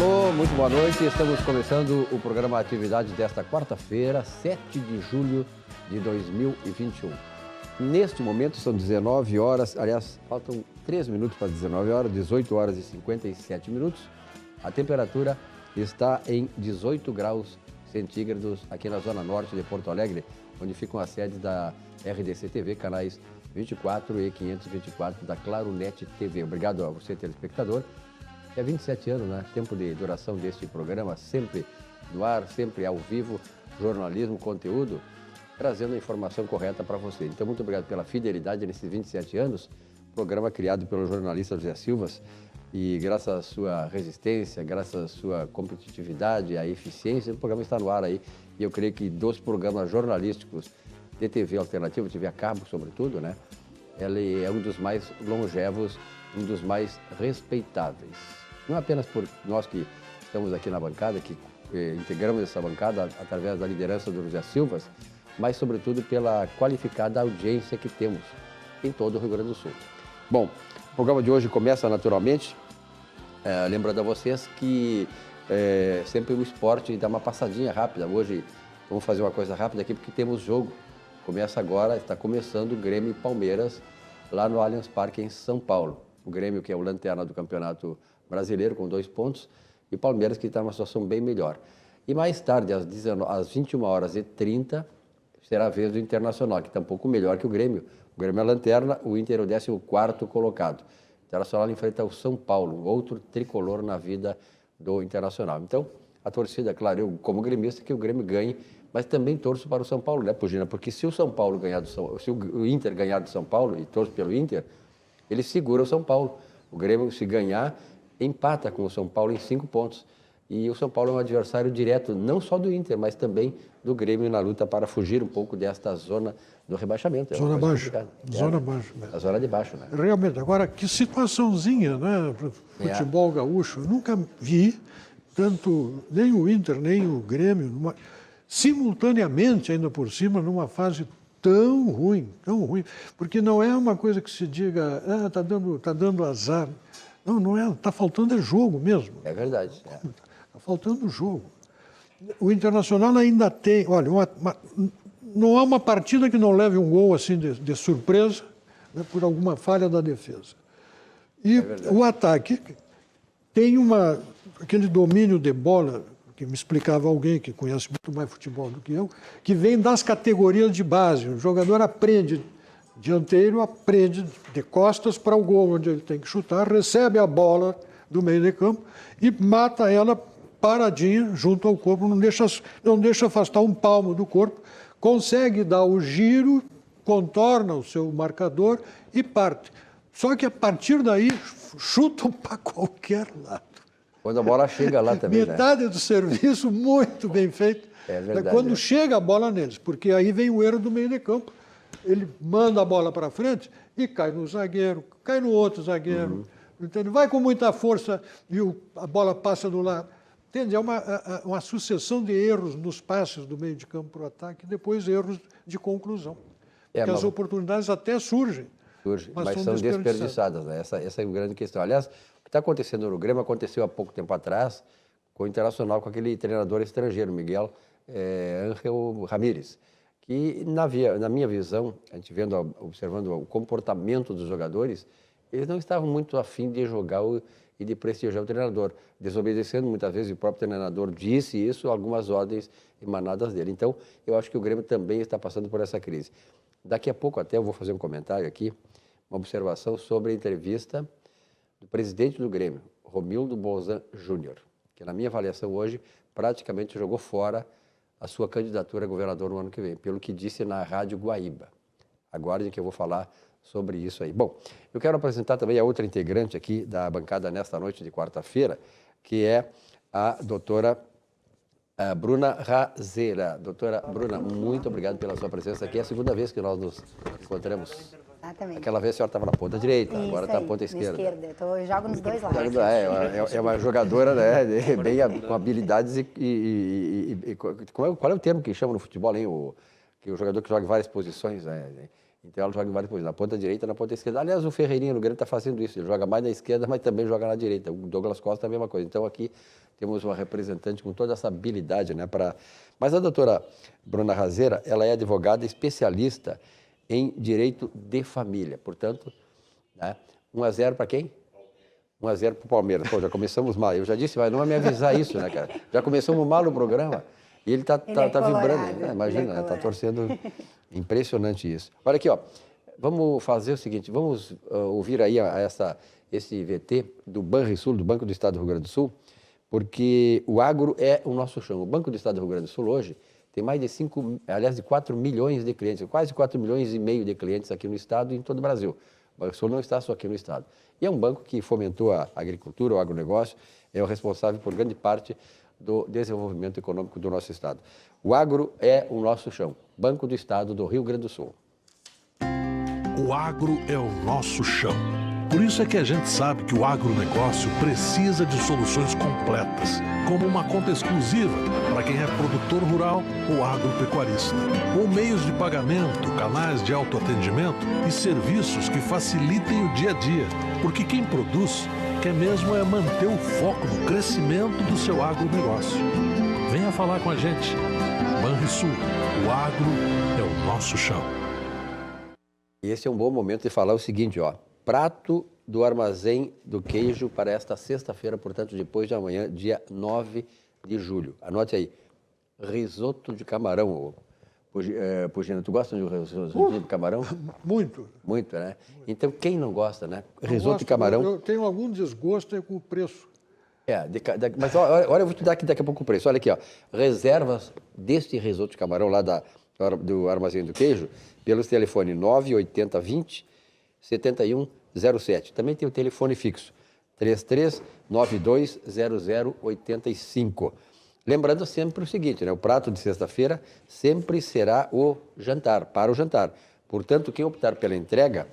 Alô, muito boa noite. Estamos começando o programa Atividade desta quarta-feira, 7 de julho de 2021. Neste momento são 19 horas, aliás, faltam 3 minutos para 19 horas, 18 horas e 57 minutos. A temperatura está em 18 graus centígrados aqui na zona norte de Porto Alegre, onde ficam as sedes da RDC TV, canais 24 e 524 da Claronet TV. Obrigado a você, telespectador. É 27 anos, né? Tempo de duração deste programa, sempre no ar, sempre ao vivo, jornalismo, conteúdo, trazendo a informação correta para você. Então, muito obrigado pela fidelidade nesses 27 anos. Programa criado pelo jornalista José Silva e graças à sua resistência, graças à sua competitividade, à eficiência, o programa está no ar aí. E eu creio que dos programas jornalísticos de TV alternativa, TV a cabo, sobretudo, né? Ele é um dos mais longevos, um dos mais respeitáveis. Não apenas por nós que estamos aqui na bancada, que integramos essa bancada através da liderança do José Silva, mas, sobretudo, pela qualificada audiência que temos em todo o Rio Grande do Sul. Bom, o programa de hoje começa naturalmente, lembrando a vocês que sempre o esporte dá uma passadinha rápida. Hoje vamos fazer uma coisa rápida aqui, porque temos jogo. Começa agora, está começando o Grêmio e Palmeiras, lá no Allianz Parque, em São Paulo. O Grêmio, que é o lanterna do Campeonato Brasileiro, com 2 pontos, e o Palmeiras, que está numa situação bem melhor. E mais tarde, às 21h30, será a vez do Internacional, que está um pouco melhor que o Grêmio. O Grêmio é a lanterna, o Inter é o 14º colocado. O Internacional enfrenta o São Paulo, outro tricolor na vida do Internacional. Então, a torcida, claro, eu como gremista, que o Grêmio ganhe, mas também torço para o São Paulo, né, Pugina? Porque se o São Paulo ganhar se o Inter ganhar do São Paulo, e torço pelo Inter, ele segura o São Paulo. O Grêmio, se ganhar, empata com o São Paulo em 5 pontos. E o São Paulo é um adversário direto, não só do Inter, mas também do Grêmio na luta para fugir um pouco desta zona do rebaixamento. Zona baixa. Zona baixa. A zona de baixo, né? Realmente. Agora, que situaçãozinha, né? Futebol gaúcho. Eu nunca vi tanto nem o Inter, nem o Grêmio, simultaneamente, ainda por cima, numa fase tão ruim. Porque não é uma coisa que se diga, tá dando azar. Não é, está faltando jogo mesmo. É verdade. Está faltando jogo. O Internacional ainda tem, olha, não há uma partida que não leve um gol assim de surpresa, né, por alguma falha da defesa. E o ataque tem aquele domínio de bola, que me explicava alguém que conhece muito mais futebol do que eu, que vem das categorias de base. O jogador aprende, dianteiro aprende de costas para o gol, onde ele tem que chutar, recebe a bola do meio de campo e mata ela paradinha junto ao corpo, não deixa afastar um palmo do corpo, consegue dar o giro, contorna o seu marcador e parte. Só que a partir daí chutam para qualquer lado. Quando a bola chega lá também, Metade do serviço muito bem feito. É verdade. Quando chega a bola neles, porque aí vem o erro do meio de campo. Ele manda a bola para frente e cai no zagueiro, cai no outro zagueiro. Entende? Vai com muita força e a bola passa do lado. Entende? É uma sucessão de erros nos passes do meio de campo para o ataque e depois erros de conclusão. Porque as oportunidades até surgem. Mas são desperdiçadas, né? Essa é a grande questão. Aliás, o que está acontecendo no Grêmio aconteceu há pouco tempo atrás com o Internacional, com aquele treinador estrangeiro, Miguel Ángel Ramírez, que, na minha visão, a gente observando o comportamento dos jogadores, eles não estavam muito afim de jogar e de prestigiar o treinador, desobedecendo muitas vezes, o próprio treinador disse isso, algumas ordens emanadas dele. Então, eu acho que o Grêmio também está passando por essa crise. Daqui a pouco até eu vou fazer um comentário aqui, uma observação sobre a entrevista do presidente do Grêmio, Romildo Bolzan Júnior, que na minha avaliação hoje praticamente jogou fora a sua candidatura a governador no ano que vem, pelo que disse na Rádio Guaíba. Aguardem que eu vou falar sobre isso aí. Bom, eu quero apresentar também a outra integrante aqui da bancada nesta noite de quarta-feira, que é a doutora Bruna Razeira. Doutora Bruna, muito obrigado pela sua presença aqui. É a segunda vez que nós nos encontramos. Exatamente. Aquela vez a senhora estava na ponta direita, Isso agora está na ponta esquerda. Eu jogo nos dois lados. É uma jogadora, né, com habilidades qual é o termo que chama no futebol, hein? Que o jogador que joga em várias posições, né? Então ela joga em várias posições, na ponta direita, na ponta esquerda. Aliás, o Ferreirinha no Grêmio está fazendo isso, ele joga mais na esquerda, mas também joga na direita. O Douglas Costa é a mesma coisa. Então aqui temos uma representante com toda essa habilidade, né? Mas a doutora Bruna Razeira, ela é advogada especialista em direito de família. Portanto, né? 1-0 para quem? 1-0 para o Palmeiras. Pô, já começamos mal. Eu já disse, vai não me avisar isso, né, cara? Já começamos mal o programa. E ele tá vibrando, né? Imagina, está torcendo. Impressionante isso. Olha aqui, ó. Vamos fazer o seguinte, vamos ouvir aí esse VT do Banrisul, do Banco do Estado do Rio Grande do Sul, porque o agro é o nosso chão. O Banco do Estado do Rio Grande do Sul hoje tem mais de 4 milhões de clientes, quase 4 milhões e meio de clientes aqui no estado e em todo o Brasil. O Banrisul não está só aqui no estado. E é um banco que fomentou a agricultura, o agronegócio, é o responsável por grande parte do desenvolvimento econômico do nosso estado. O agro é o nosso chão. Banco do Estado do Rio Grande do Sul. O agro é o nosso chão. Por isso é que a gente sabe que o agronegócio precisa de soluções completas, como uma conta exclusiva para quem é produtor rural ou agropecuarista, ou meios de pagamento, canais de autoatendimento e serviços que facilitem o dia a dia, porque quem produz quer mesmo é manter o foco no crescimento do seu agronegócio. Venha falar com a gente. Banrisul, o agro é o nosso chão. Esse é um bom momento de falar o seguinte, ó. Prato do Armazém do Queijo para esta sexta-feira, portanto, depois de amanhã, dia 9 de julho. Anote aí, risoto de camarão. Pugina, tu gosta de risoto de camarão? Muito. Muito, né? Então, quem não gosta, né? Risoto de camarão... Eu tenho algum desgosto com o preço. Mas olha, eu vou te dar aqui daqui a pouco o preço. Olha aqui, ó. Reservas deste risoto de camarão lá do Armazém do Queijo, pelos telefones 98020 7107. Também tem o telefone fixo, 33920085. Lembrando sempre o seguinte, né? O prato de sexta-feira sempre será para o jantar. Portanto, quem optar pela entrega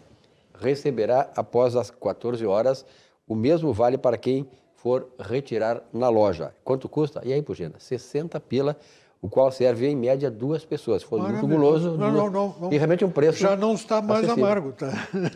receberá após as 14 horas. O mesmo vale para quem for retirar na loja. Quanto custa? E aí, Pugina? 60 pila, o qual serve em média 2 pessoas. Se for muito guloso... Não. E realmente um preço... Já não está mais acessível. amargo, tá?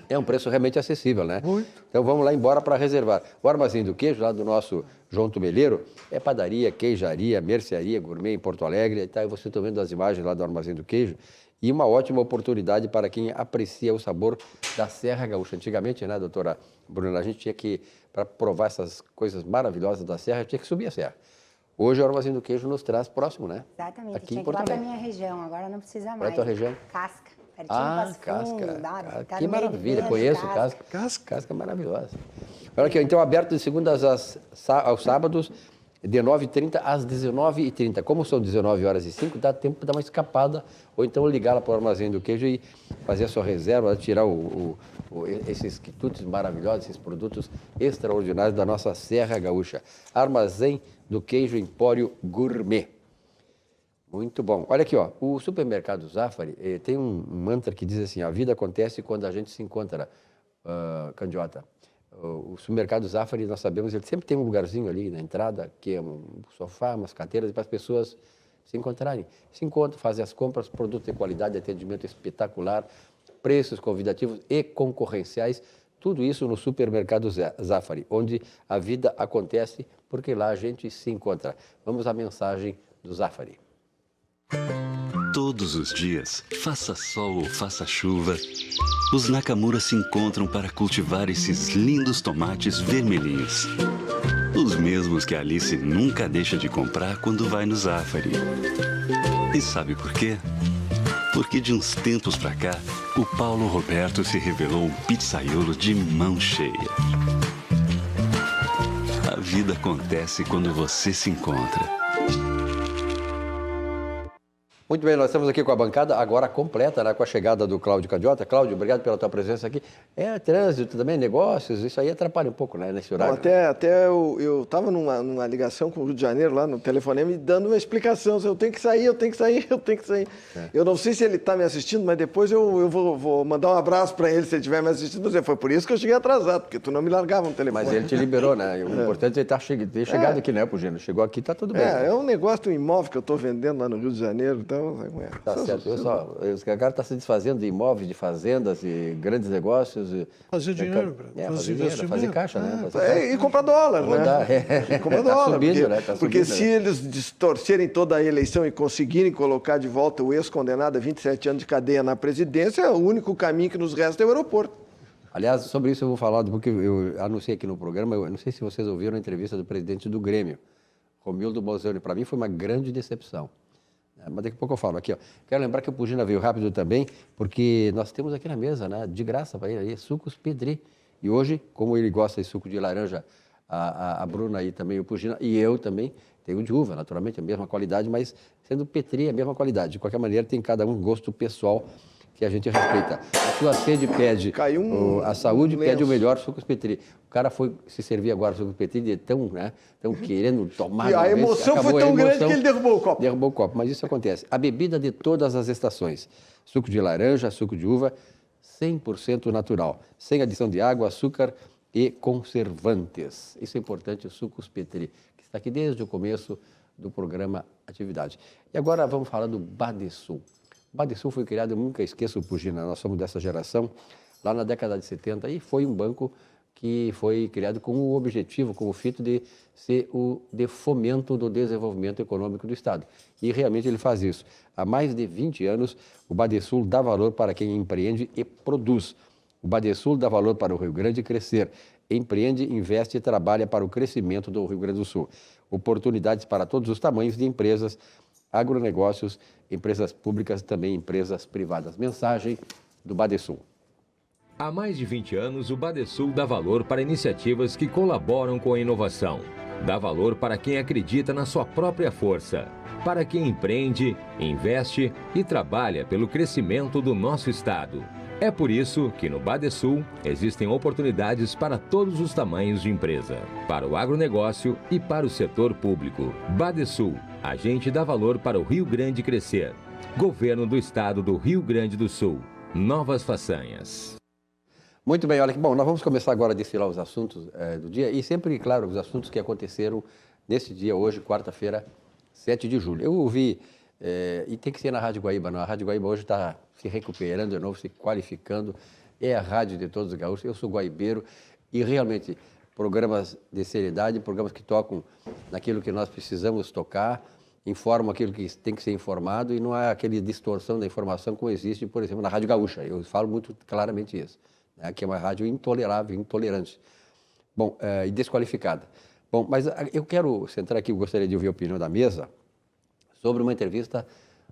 É um preço realmente acessível, né? Muito. Então vamos lá embora para reservar. O Armazém do Queijo, lá do nosso João Tumeleiro, é padaria, queijaria, mercearia, gourmet em Porto Alegre. E você está vendo as imagens lá do Armazém do Queijo. E uma ótima oportunidade para quem aprecia o sabor da Serra Gaúcha. Antigamente, né, doutora Bruna, a gente tinha que, para provar essas coisas maravilhosas da Serra, tinha que subir a serra. Hoje o Armazém do Queijo nos traz próximo, né? Exatamente. Aqui Tinha em que ir Porto lá Alegre. da minha região, agora não precisa mais. Qual é a tua região? Casca. Pertinho do Passo Fundo, Casca. Que maravilha, conheço Casca. Casca maravilhosa. Olha aqui, então aberto de segundas aos sábados, de 9h30 às 19h30. Como são 19h05, dá tempo de dar uma escapada, ou então ligar lá para o Armazém do Queijo e fazer a sua reserva, tirar esses quitutes maravilhosos, esses produtos extraordinários da nossa Serra Gaúcha. Armazém do Queijo Empório Gourmet. Muito bom. Olha aqui, ó, o supermercado Zafari tem um mantra que diz assim, a vida acontece quando a gente se encontra, Candiota. O supermercado Zafari, nós sabemos, ele sempre tem um lugarzinho ali na entrada, que é um sofá, umas cadeiras, para as pessoas se encontrarem. Se encontram, fazem as compras, produto de qualidade, atendimento espetacular, preços convidativos e concorrenciais, tudo isso no supermercado Zafari, onde a vida acontece, porque lá a gente se encontra. Vamos à mensagem do Zafari. Todos os dias, faça sol ou faça chuva, os Nakamura se encontram para cultivar esses lindos tomates vermelhinhos. Os mesmos que a Alice nunca deixa de comprar quando vai no Zafari. E sabe por quê? Porque de uns tempos pra cá, o Paulo Roberto se revelou um pizzaiolo de mão cheia. A vida acontece quando você se encontra. Muito bem, nós estamos aqui com a bancada agora completa, né, com a chegada do Cláudio Candiota. Cláudio, obrigado pela tua presença aqui. Trânsito também, negócios, isso aí atrapalha um pouco, né, nesse horário. Não, até eu estava numa ligação com o Rio de Janeiro, lá no telefonema, e dando uma explicação. Eu tenho que sair. É. Eu não sei se ele está me assistindo, mas depois eu vou mandar um abraço para ele, se ele estiver me assistindo. Foi por isso que eu cheguei atrasado, porque tu não me largava no telefone. Mas ele te liberou, né? O importante é ele ter chegado aqui, né, Pugino? Chegou aqui, tá tudo bem. É um negócio, um imóvel que eu estou vendendo lá no Rio de Janeiro, então então, Zé Goiaba. Tá certo. O cara está se desfazendo de imóveis, de fazendas, de grandes negócios. Fazer dinheiro, fazer dinheiro, fazer caixa, né? E comprar dólar, né? E comprar dólar. Subindo, porque subindo, se eles distorcerem toda a eleição e conseguirem colocar de volta o ex-condenado a 27 anos de cadeia na presidência, o único caminho que nos resta é o aeroporto. Aliás, sobre isso eu vou falar, porque eu anunciei aqui no programa, eu não sei se vocês ouviram a entrevista do presidente do Grêmio, Romildo Bolzano. Para mim foi uma grande decepção. Mas daqui a pouco eu falo aqui, ó. Quero lembrar que o Pugina veio rápido também, porque nós temos aqui na mesa, né, de graça para ele aí, sucos Pedri. E hoje, como ele gosta de suco de laranja, a Bruna aí também, o Pugina, e eu também, tenho de uva, naturalmente, a mesma qualidade, mas sendo Petri, a mesma qualidade. De qualquer maneira, tem cada um gosto pessoal que a gente respeita. A sua sede pede, a saúde pede o melhor sucos Petri. O cara foi se servir agora sucos Petri de tão querendo tomar. E a emoção foi tão grande que ele derrubou o copo. Derrubou o copo, mas isso acontece. A bebida de todas as estações. Suco de laranja, suco de uva, 100% natural. Sem adição de água, açúcar e conservantes. Isso é importante, o sucos Petri, que está aqui desde o começo do programa Atividade. E agora vamos falar do Badesul. O Badesul foi criado, eu nunca esqueço, Pugina, nós somos dessa geração, lá na década de 70, e foi um banco que foi criado com o objetivo, com o fito de ser o de fomento do desenvolvimento econômico do Estado. E realmente ele faz isso. Há mais de 20 anos, o Badesul dá valor para quem empreende e produz. O Badesul dá valor para o Rio Grande crescer. Empreende, investe e trabalha para o crescimento do Rio Grande do Sul. Oportunidades para todos os tamanhos de empresas, agronegócios, empresas públicas e também empresas privadas. Mensagem do Badesul. Há mais de 20 anos, o Badesul dá valor para iniciativas que colaboram com a inovação. Dá valor para quem acredita na sua própria força. Para quem empreende, investe e trabalha pelo crescimento do nosso Estado. É por isso que no Badesul existem oportunidades para todos os tamanhos de empresa, para o agronegócio e para o setor público. Badesul, a gente dá valor para o Rio Grande crescer. Governo do Estado do Rio Grande do Sul. Novas façanhas. Muito bem, olha que bom, nós vamos começar agora a desfilar os assuntos do dia e sempre, claro, os assuntos que aconteceram nesse dia, hoje, quarta-feira, 7 de julho. Eu ouvi, e tem que ser na Rádio Guaíba, não, a Rádio Guaíba hoje está se recuperando de novo, se qualificando, é a rádio de todos os gaúchos, eu sou guaibeiro e realmente programas de seriedade, programas que tocam naquilo que nós precisamos tocar, informam aquilo que tem que ser informado e não há aquela distorção da informação como existe, por exemplo, na Rádio Gaúcha, eu falo muito claramente isso, né, que é uma rádio intolerável, intolerante, bom, e desqualificada. Bom, mas eu quero centrar aqui, eu gostaria de ouvir a opinião da mesa sobre uma entrevista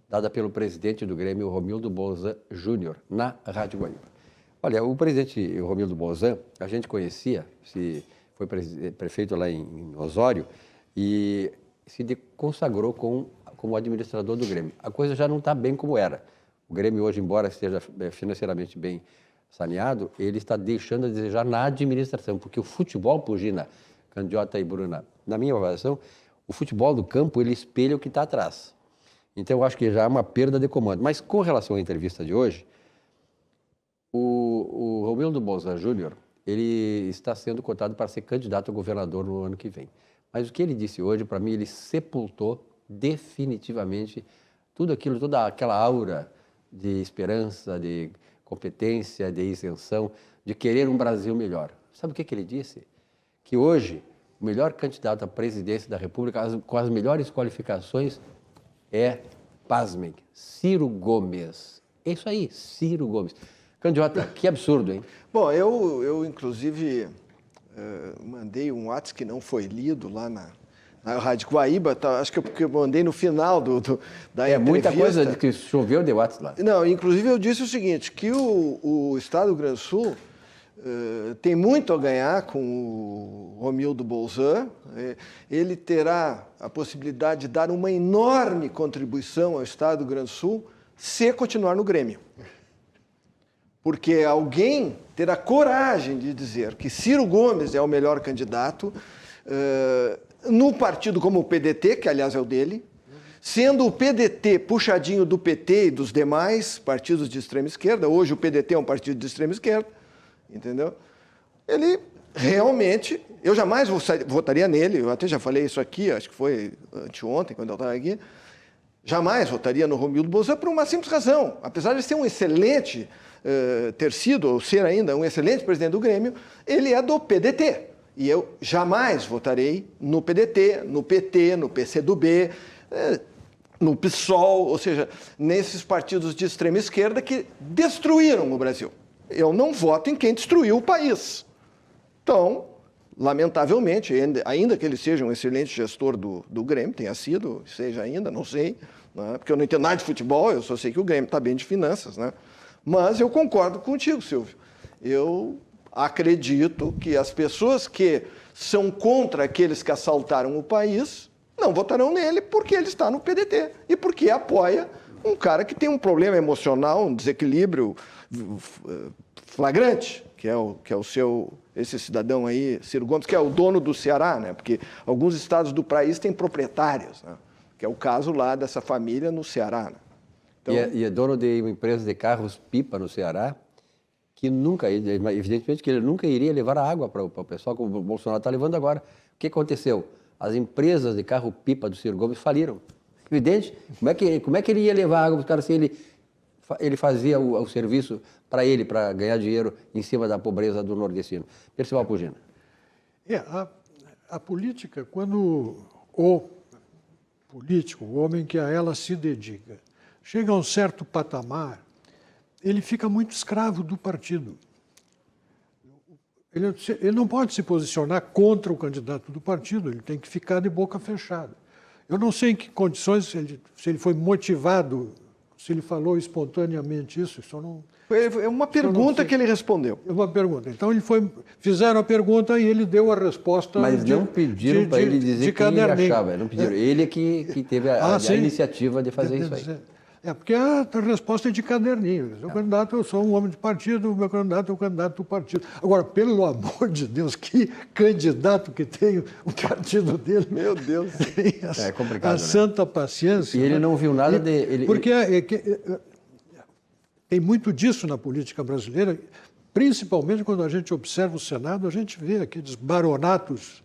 dada pelo presidente do Grêmio, Romildo Bolzan Júnior, na Rádio Guaíba. Olha, o presidente Romildo Bolzan, a gente conhecia, foi prefeito lá em Osório, e se consagrou como administrador do Grêmio. A coisa já não está bem como era. O Grêmio hoje, embora esteja financeiramente bem saneado, ele está deixando a desejar na administração, porque o futebol, Pugina, Candiota e Bruna, na minha avaliação, o futebol do campo, ele espelha o que está atrás. Então, eu acho que já há uma perda de comando. Mas, com relação à entrevista de hoje, o Romildo Bolzan Júnior, ele está sendo cotado para ser candidato a governador no ano que vem. Mas o que ele disse hoje, para mim, ele sepultou definitivamente tudo aquilo, toda aquela aura de esperança, de competência, de isenção, de querer um Brasil melhor. Sabe o que ele disse? Que hoje, o melhor candidato à presidência da República, com as melhores qualificações, é, pasmem, Ciro Gomes. É isso aí, Ciro Gomes. Candiota, que absurdo, hein? Bom, eu inclusive, mandei um WhatsApp que não foi lido lá na Rádio Guaíba, tá, acho que porque eu mandei no final da entrevista. Muita coisa de que choveu de WhatsApp lá. Não, inclusive eu disse o seguinte, que o Estado do Rio Grande do Sul tem muito a ganhar com o Romildo Bolzan. Ele terá a possibilidade de dar uma enorme contribuição ao Estado do Rio Grande do Sul se continuar no Grêmio. Porque alguém terá coragem de dizer que Ciro Gomes é o melhor candidato no partido como o PDT, que aliás é o dele, sendo o PDT puxadinho do PT e dos demais partidos de extrema esquerda. Hoje o PDT é um partido de extrema esquerda. Entendeu? Ele realmente, eu jamais votaria nele, eu até já falei isso aqui, acho que foi anteontem, quando eu estava aqui, jamais votaria no Romildo Bolzan por uma simples razão. Apesar de ser um excelente, ter sido ou ser ainda um excelente presidente do Grêmio, ele é do PDT. E eu jamais votarei no PDT, no PT, no PCdoB, no PSOL, ou seja, nesses partidos de extrema esquerda que destruíram o Brasil. Eu não voto em quem destruiu o país. Então, lamentavelmente, ainda que ele seja um excelente gestor do Grêmio, tenha sido, seja ainda, não sei, né? Porque eu não entendo nada de futebol, eu só sei que o Grêmio está bem de finanças, né? Mas eu concordo contigo, Silvio. Eu acredito que as pessoas que são contra aqueles que assaltaram o país não votarão nele porque ele está no PDT e porque apoia um cara que tem um problema emocional, um desequilíbrio flagrante, que é o seu, esse cidadão aí, Ciro Gomes, que é o dono do Ceará, né? Porque alguns estados do país têm proprietários, né? Que é o caso lá dessa família no Ceará, né? Então, e é dono de uma empresa de carros pipa no Ceará, que nunca, evidentemente que ele nunca iria levar a água para o pessoal, como o Bolsonaro está levando agora. O que aconteceu? As empresas de carro pipa do Ciro Gomes faliram. Evidente, como é que ele ia levar água para os caras se ele fazia o serviço para ele, para ganhar dinheiro em cima da pobreza do nordestino? Percival Pugina. A política, quando o político, o homem que a ela se dedica, chega a um certo patamar, ele fica muito escravo do partido. Ele não pode se posicionar contra o candidato do partido, ele tem que ficar de boca fechada. Eu não sei em que condições, se ele foi motivado, se ele falou espontaneamente isso não... É uma pergunta que ele respondeu. É uma pergunta. Então, fizeram a pergunta e ele deu a resposta. Mas não pediram para ele dizer quem ele achava, não pediram. Ele que teve a iniciativa de fazer isso aí. Porque a resposta é de caderninho. Eu sou um homem de partido, o meu candidato é o candidato do partido. Agora, pelo amor de Deus, que candidato que tem o partido dele. Meu Deus. É complicado, a santa paciência. E ele não viu nada de... Porque tem muito disso na política brasileira, principalmente quando a gente observa o Senado, a gente vê aqueles baronatos,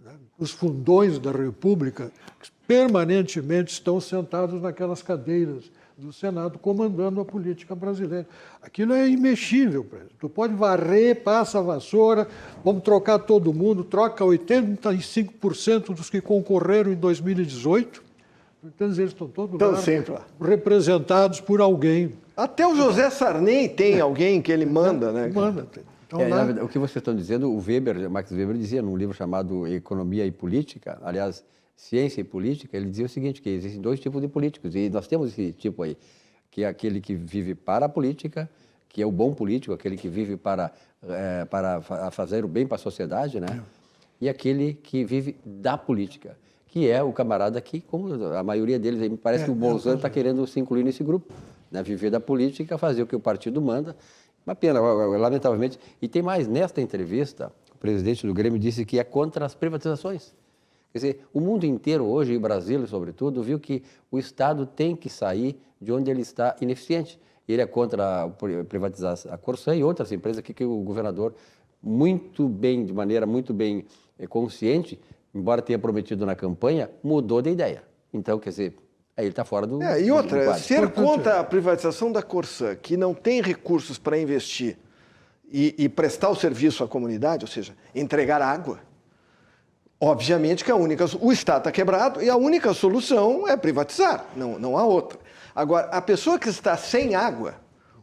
né, os fundões da República, permanentemente estão sentados naquelas cadeiras do Senado, comandando a política brasileira. Aquilo é imexível. Tu pode varrer, passa a vassoura, vamos trocar todo mundo, troca 85% dos que concorreram em 2018. Então, eles estão todos lá, representados por alguém. Até o José Sarney tem alguém que ele manda, né? Manda. Então, o que vocês estão dizendo, Max Weber dizia num livro chamado Economia e Política, aliás, Ciência e Política, ele dizia o seguinte, que existem dois tipos de políticos, e nós temos esse tipo aí, que é aquele que vive para a política, que é o bom político, aquele que vive para fazer o bem para a sociedade, né? E aquele que vive da política, que é o camarada que, como a maioria deles, me parece que o Bolsonaro está querendo se incluir nesse grupo, né? Viver da política, fazer o que o partido manda. Uma pena, lamentavelmente. E tem mais, nesta entrevista, o presidente do Grêmio disse que é contra as privatizações. Quer dizer, o mundo inteiro hoje, e o Brasil sobretudo, viu que o Estado tem que sair de onde ele está ineficiente. Ele é contra privatizar a Corsã e outras empresas que o governador, de maneira muito bem consciente, embora tenha prometido na campanha, mudou de ideia. Então, quer dizer, aí ele está fora do... E outra, ser contra a privatização da Corsã, que não tem recursos para investir e prestar o serviço à comunidade, ou seja, entregar água, obviamente que o Estado está quebrado e a única solução é privatizar, não há outra. Agora, a pessoa que está sem água,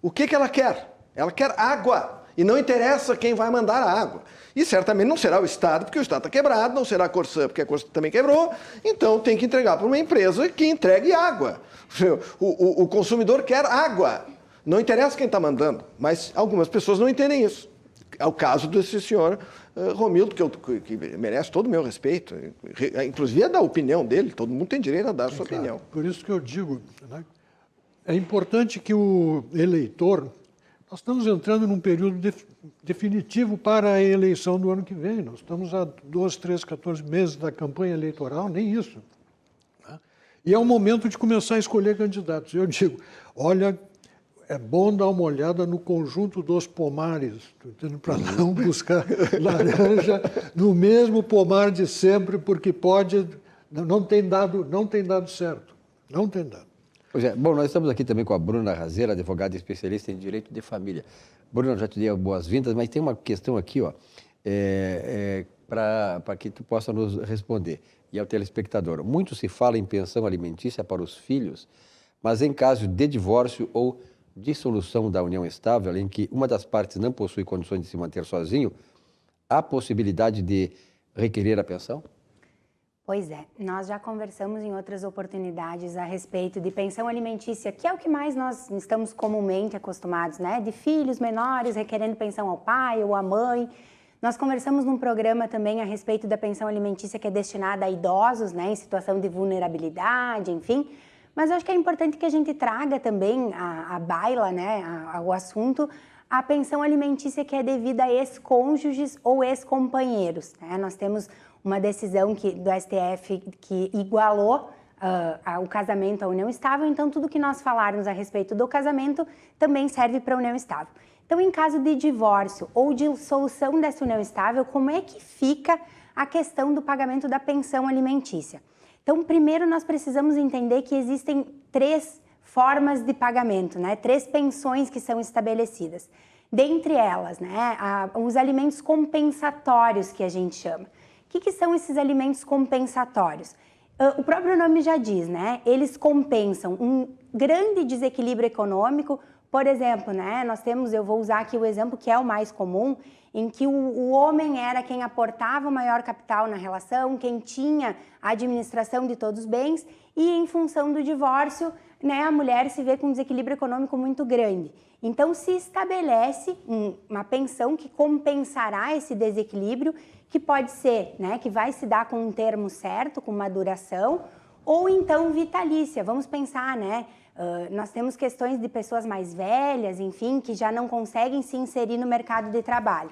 o que ela quer? Ela quer água. E não interessa quem vai mandar a água. E certamente não será o Estado, porque o Estado está quebrado, não será a Corsã, porque a Corsã também quebrou, então tem que entregar para uma empresa que entregue água. O consumidor quer água. Não interessa quem está mandando, mas algumas pessoas não entendem isso. É o caso desse senhor Romildo, que merece todo o meu respeito, inclusive é da opinião dele, todo mundo tem direito a dar a sua opinião. Por isso que eu digo, né, é importante que o eleitor... Nós estamos entrando num período definitivo para a eleição do ano que vem. Nós estamos há 12, 13, 14 meses da campanha eleitoral, nem isso. Né? E é o momento de começar a escolher candidatos. Eu digo, olha, é bom dar uma olhada no conjunto dos pomares, para não buscar laranja no mesmo pomar de sempre, porque não tem dado certo. Não tem dado. Pois é. Bom, nós estamos aqui também com a Bruna Razeira, advogada especialista em direito de família. Bruna, já te dei boas-vindas, mas tem uma questão aqui, ó, para que tu possa nos responder. E ao telespectador. Muito se fala em pensão alimentícia para os filhos, mas em caso de divórcio ou dissolução da união estável, em que uma das partes não possui condições de se manter sozinho, há possibilidade de requerer a pensão? Pois é, nós já conversamos em outras oportunidades a respeito de pensão alimentícia, que é o que mais nós estamos comumente acostumados, né? De filhos menores requerendo pensão ao pai ou à mãe. Nós conversamos num programa também a respeito da pensão alimentícia que é destinada a idosos, né? Em situação de vulnerabilidade, enfim. Mas eu acho que é importante que a gente traga também à baila, né? Ao assunto, a pensão alimentícia que é devida a ex-cônjuges ou ex-companheiros, né? Nós temos uma decisão do STF que igualou o casamento à união estável, então tudo que nós falarmos a respeito do casamento também serve para a união estável. Então, em caso de divórcio ou de dissolução dessa união estável, como é que fica a questão do pagamento da pensão alimentícia? Então, primeiro nós precisamos entender que existem 3 formas de pagamento, né? 3 pensões que são estabelecidas. Dentre elas, né, os alimentos compensatórios que a gente chama. O que são esses alimentos compensatórios? O próprio nome já diz, né? Eles compensam um grande desequilíbrio econômico. Por exemplo, né? Eu vou usar aqui o exemplo que é o mais comum, em que o homem era quem aportava o maior capital na relação, quem tinha a administração de todos os bens, e em função do divórcio, né, a mulher se vê com um desequilíbrio econômico muito grande. Então, se estabelece uma pensão que compensará esse desequilíbrio, que pode ser, né, que vai se dar com um termo certo, com uma duração, ou então vitalícia. Vamos pensar, né? Nós temos questões de pessoas mais velhas, enfim, que já não conseguem se inserir no mercado de trabalho.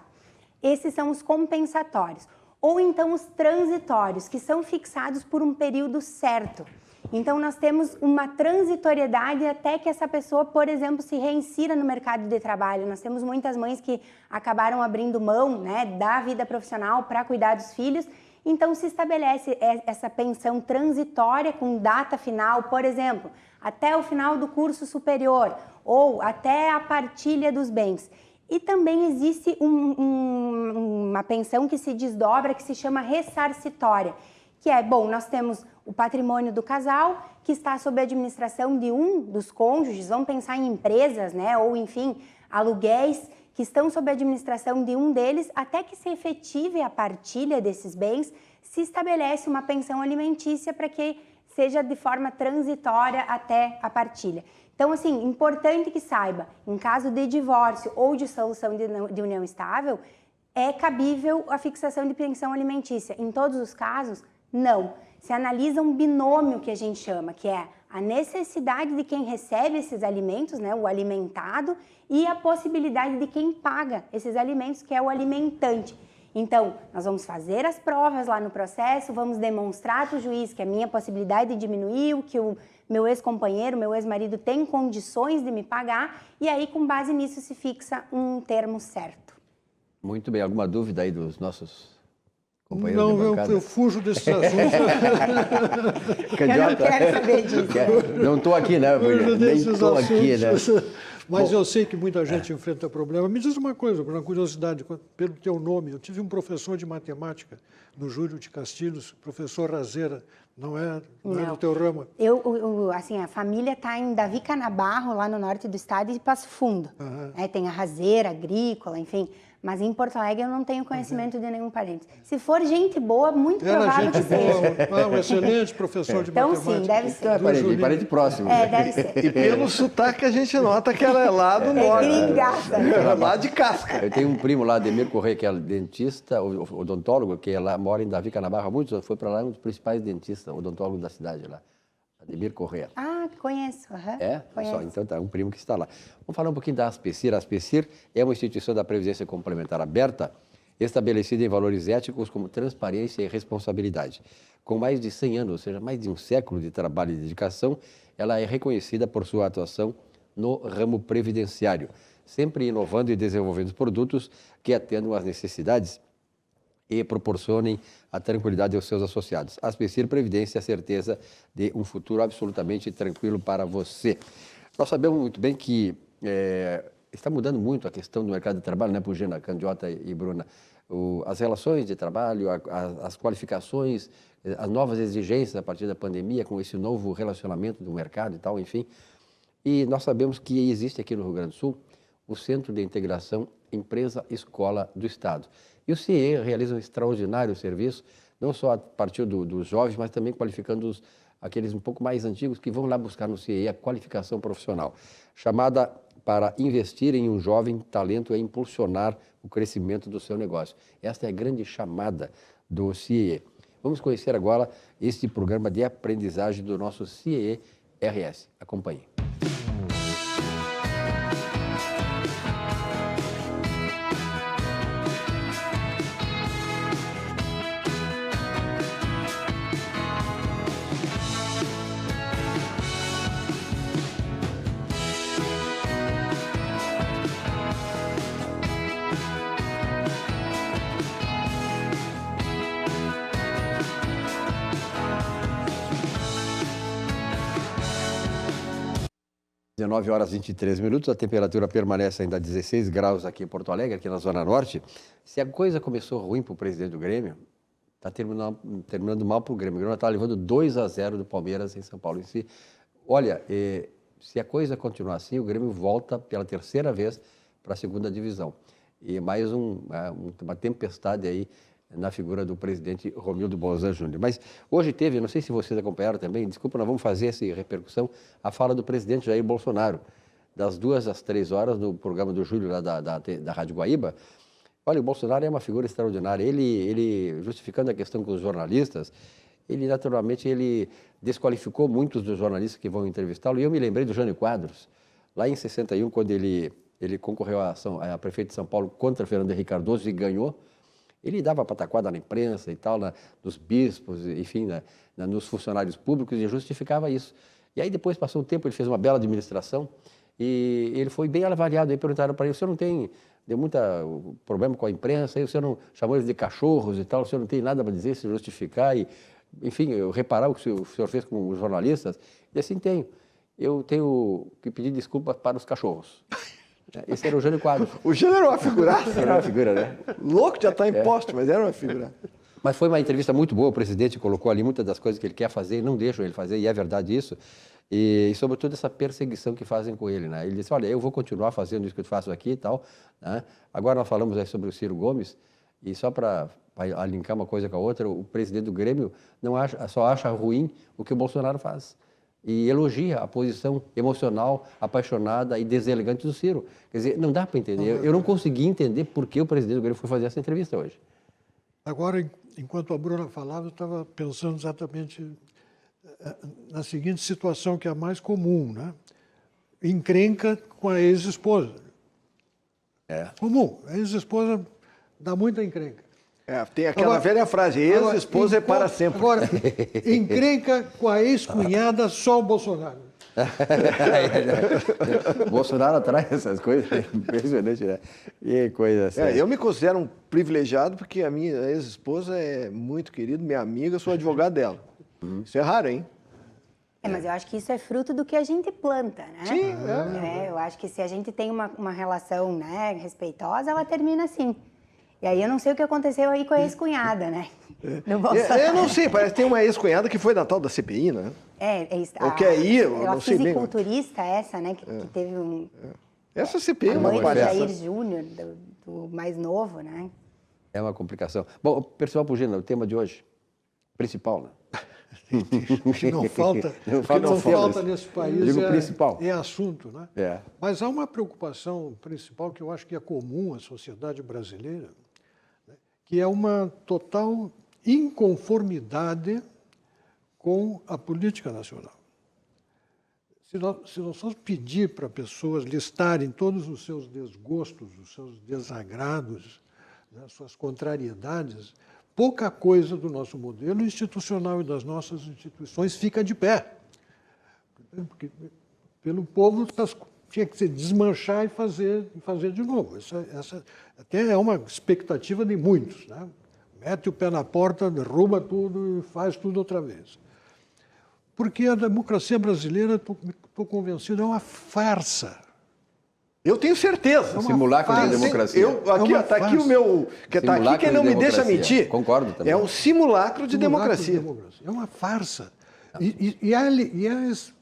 Esses são os compensatórios. Ou então os transitórios, que são fixados por um período certo. Então, nós temos uma transitoriedade até que essa pessoa, por exemplo, se reinsira no mercado de trabalho. Nós temos muitas mães que acabaram abrindo mão, né, da vida profissional para cuidar dos filhos. Então, se estabelece essa pensão transitória com data final, por exemplo, até o final do curso superior ou até a partilha dos bens. E também existe uma pensão que se desdobra, que se chama ressarcitória, que é, bom, nós temos o patrimônio do casal, que está sob a administração de um dos cônjuges, vamos pensar em empresas, né, ou enfim, aluguéis, que estão sob a administração de um deles, até que se efetive a partilha desses bens, se estabelece uma pensão alimentícia para que seja de forma transitória até a partilha. Então, assim, importante que saiba, em caso de divórcio ou dissolução de união estável, é cabível a fixação de pensão alimentícia. Em todos os casos, não. Se analisa um binômio que a gente chama, que é a necessidade de quem recebe esses alimentos, né, o alimentado, e a possibilidade de quem paga esses alimentos, que é o alimentante. Então, nós vamos fazer as provas lá no processo, vamos demonstrar para o juiz que a minha possibilidade diminuiu, que o meu ex-companheiro, meu ex-marido tem condições de me pagar, e aí, com base nisso, se fixa um termo certo. Muito bem. Alguma dúvida aí dos nossos companheiros de Não, bancada? eu fujo desses assuntos. Eu não quero saber disso. Não estou aqui, né? Nem estou aqui, né? Mas eu sei que muita gente enfrenta problema. Me diz uma coisa, por uma curiosidade, pelo teu nome. Eu tive um professor de matemática no Júlio de Castilhos, professor Razeira. Não é no teu ramo? Assim, a família está em Davi Canabarro, lá no norte do estado, e Passo Fundo. Uhum. Tem a Razeira, agrícola, enfim. Mas em Porto Alegre eu não tenho conhecimento de nenhum parente. Se for gente boa, muito provável que seja. Um excelente professor de matemática. Então sim, deve ser. Então é parente próximo. Deve ser. E pelo sotaque a gente nota que ela é lá do norte. Gringada. É lá de casca. Eu tenho um primo lá, Ademir Correia, que é dentista, odontólogo, que mora em Davi Canabarro há muitos anos. Foi para lá um dos principais dentistas, odontólogo da cidade lá. Ademir Correia. Ah, conheço. Uhum. Conheço. Só, então tá, um primo que está lá. Vamos falar um pouquinho da Aspecir. A Aspecir é uma instituição da Previdência Complementar aberta, estabelecida em valores éticos como transparência e responsabilidade. Com mais de 100 anos, ou seja, mais de um século de trabalho e dedicação, ela é reconhecida por sua atuação no ramo previdenciário, sempre inovando e desenvolvendo produtos que atendam às necessidades e proporcionem a tranquilidade aos seus associados. A Aspecir Previdência, a certeza de um futuro absolutamente tranquilo para você. Nós sabemos muito bem que está mudando muito a questão do mercado de trabalho, né, Pugina, Candiota e Bruna? As relações de trabalho, as qualificações, as novas exigências a partir da pandemia, com esse novo relacionamento do mercado e tal, enfim. E nós sabemos que existe aqui no Rio Grande do Sul o Centro de Integração Empresa-Escola do Estado. E o CIE realiza um extraordinário serviço, não só a partir dos jovens, mas também qualificando aqueles um pouco mais antigos que vão lá buscar no CIE a qualificação profissional, chamada para investir em um jovem talento e impulsionar o crescimento do seu negócio. Esta é a grande chamada do CIE. Vamos conhecer agora este programa de aprendizagem do nosso CIE RS. Acompanhe. 19 horas e 23 minutos, a temperatura permanece ainda a 16 graus aqui em Porto Alegre, aqui na Zona Norte. Se a coisa começou ruim para o presidente do Grêmio, está terminando mal para o Grêmio. O Grêmio está levando 2-0 do Palmeiras em São Paulo. Olha, se a coisa continuar assim, o Grêmio volta pela terceira vez para a segunda divisão. E mais uma tempestade aí na figura do presidente Romildo Bolzan Júnior. Mas hoje teve, não sei se vocês acompanharam também, desculpa, nós vamos fazer essa repercussão, a fala do presidente Jair Bolsonaro, das 2 às 3 horas, no programa do Júlio, lá da Rádio Guaíba. Olha, o Bolsonaro é uma figura extraordinária. Ele justificando a questão com os jornalistas, ele naturalmente desqualificou muitos dos jornalistas que vão entrevistá-lo. E eu me lembrei do Jânio Quadros, lá em 61, quando ele concorreu a prefeito de São Paulo contra Fernando Henrique Cardoso e ganhou. Ele dava pataquada na imprensa e tal, nos bispos, enfim, nos funcionários públicos, e justificava isso. E aí depois, passou um tempo, ele fez uma bela administração e ele foi bem avaliado. Aí perguntaram para ele, o senhor não deu muito problema com a imprensa, aí o senhor não chamou eles de cachorros e tal, o senhor não tem nada para dizer, se justificar e, enfim, reparar o que o senhor fez com os jornalistas? E assim, eu tenho que pedir desculpas para os cachorros. Esse era o Jânio Quadros. O Jânio era uma figuraça. Era uma figura, né? Louco já está em poste, mas era uma figura. Mas foi uma entrevista muito boa, o presidente colocou ali muitas das coisas que ele quer fazer e não deixam ele fazer, e é verdade isso. E sobretudo essa perseguição que fazem com ele, né? Ele disse, olha, eu vou continuar fazendo isso que eu faço aqui e tal, né? Agora nós falamos aí sobre o Ciro Gomes, e só para linkar uma coisa com a outra, o presidente do Grêmio só acha ruim o que o Bolsonaro faz. E elogia a posição emocional, apaixonada e deselegante do Ciro. Quer dizer, não dá para entender. Eu não consegui entender por que o presidente do Grêmio foi fazer essa entrevista hoje. Agora, enquanto a Bruna falava, eu estava pensando exatamente na seguinte situação, que é a mais comum, né? Encrenca com a ex-esposa. Comum. A ex-esposa dá muita encrenca. Tem aquela velha frase, ex-esposa é para sempre. Agora, encrenca com a ex-cunhada só o Bolsonaro. Bolsonaro atrai essas coisas, impressionante, né? E coisa assim. Eu me considero um privilegiado porque a minha ex-esposa é muito querida, minha amiga, eu sou advogado dela. Isso é raro, hein? Mas eu acho que isso é fruto do que a gente planta, né? Sim, eu acho que se a gente tem uma relação, né, respeitosa, ela termina assim. E aí eu não sei o que aconteceu aí com a ex-cunhada, né? Eu não sei, parece que tem uma ex-cunhada que foi da tal da CPI, né? Ou que aí, eu não sei bem. A fisiculturista essa, né, que teve Essa CPI é a uma mãe do palhaça. Jair Júnior, do mais novo, né? É uma complicação. Bom, pessoal, Pugina, o tema de hoje, principal, né? O que não falta nesse país é assunto, né? Mas há uma preocupação principal que eu acho que é comum à sociedade brasileira, né? Que é uma total inconformidade com a política nacional. Se nós formos pedir para pessoas listarem todos os seus desgostos, os seus desagrados, né, suas contrariedades, pouca coisa do nosso modelo institucional e das nossas instituições fica de pé. Porque, pelo povo, tinha que se desmanchar e fazer de novo. Essa até é uma expectativa de muitos, né? mete o pé na porta, derruba tudo e faz tudo outra vez. Porque a democracia brasileira, estou convencido, é uma farsa. Eu tenho certeza. É simulacro de democracia. Está aqui o meu... Que está aqui quem não me deixa mentir. Concordo também. É um simulacro de democracia. É uma farsa. E é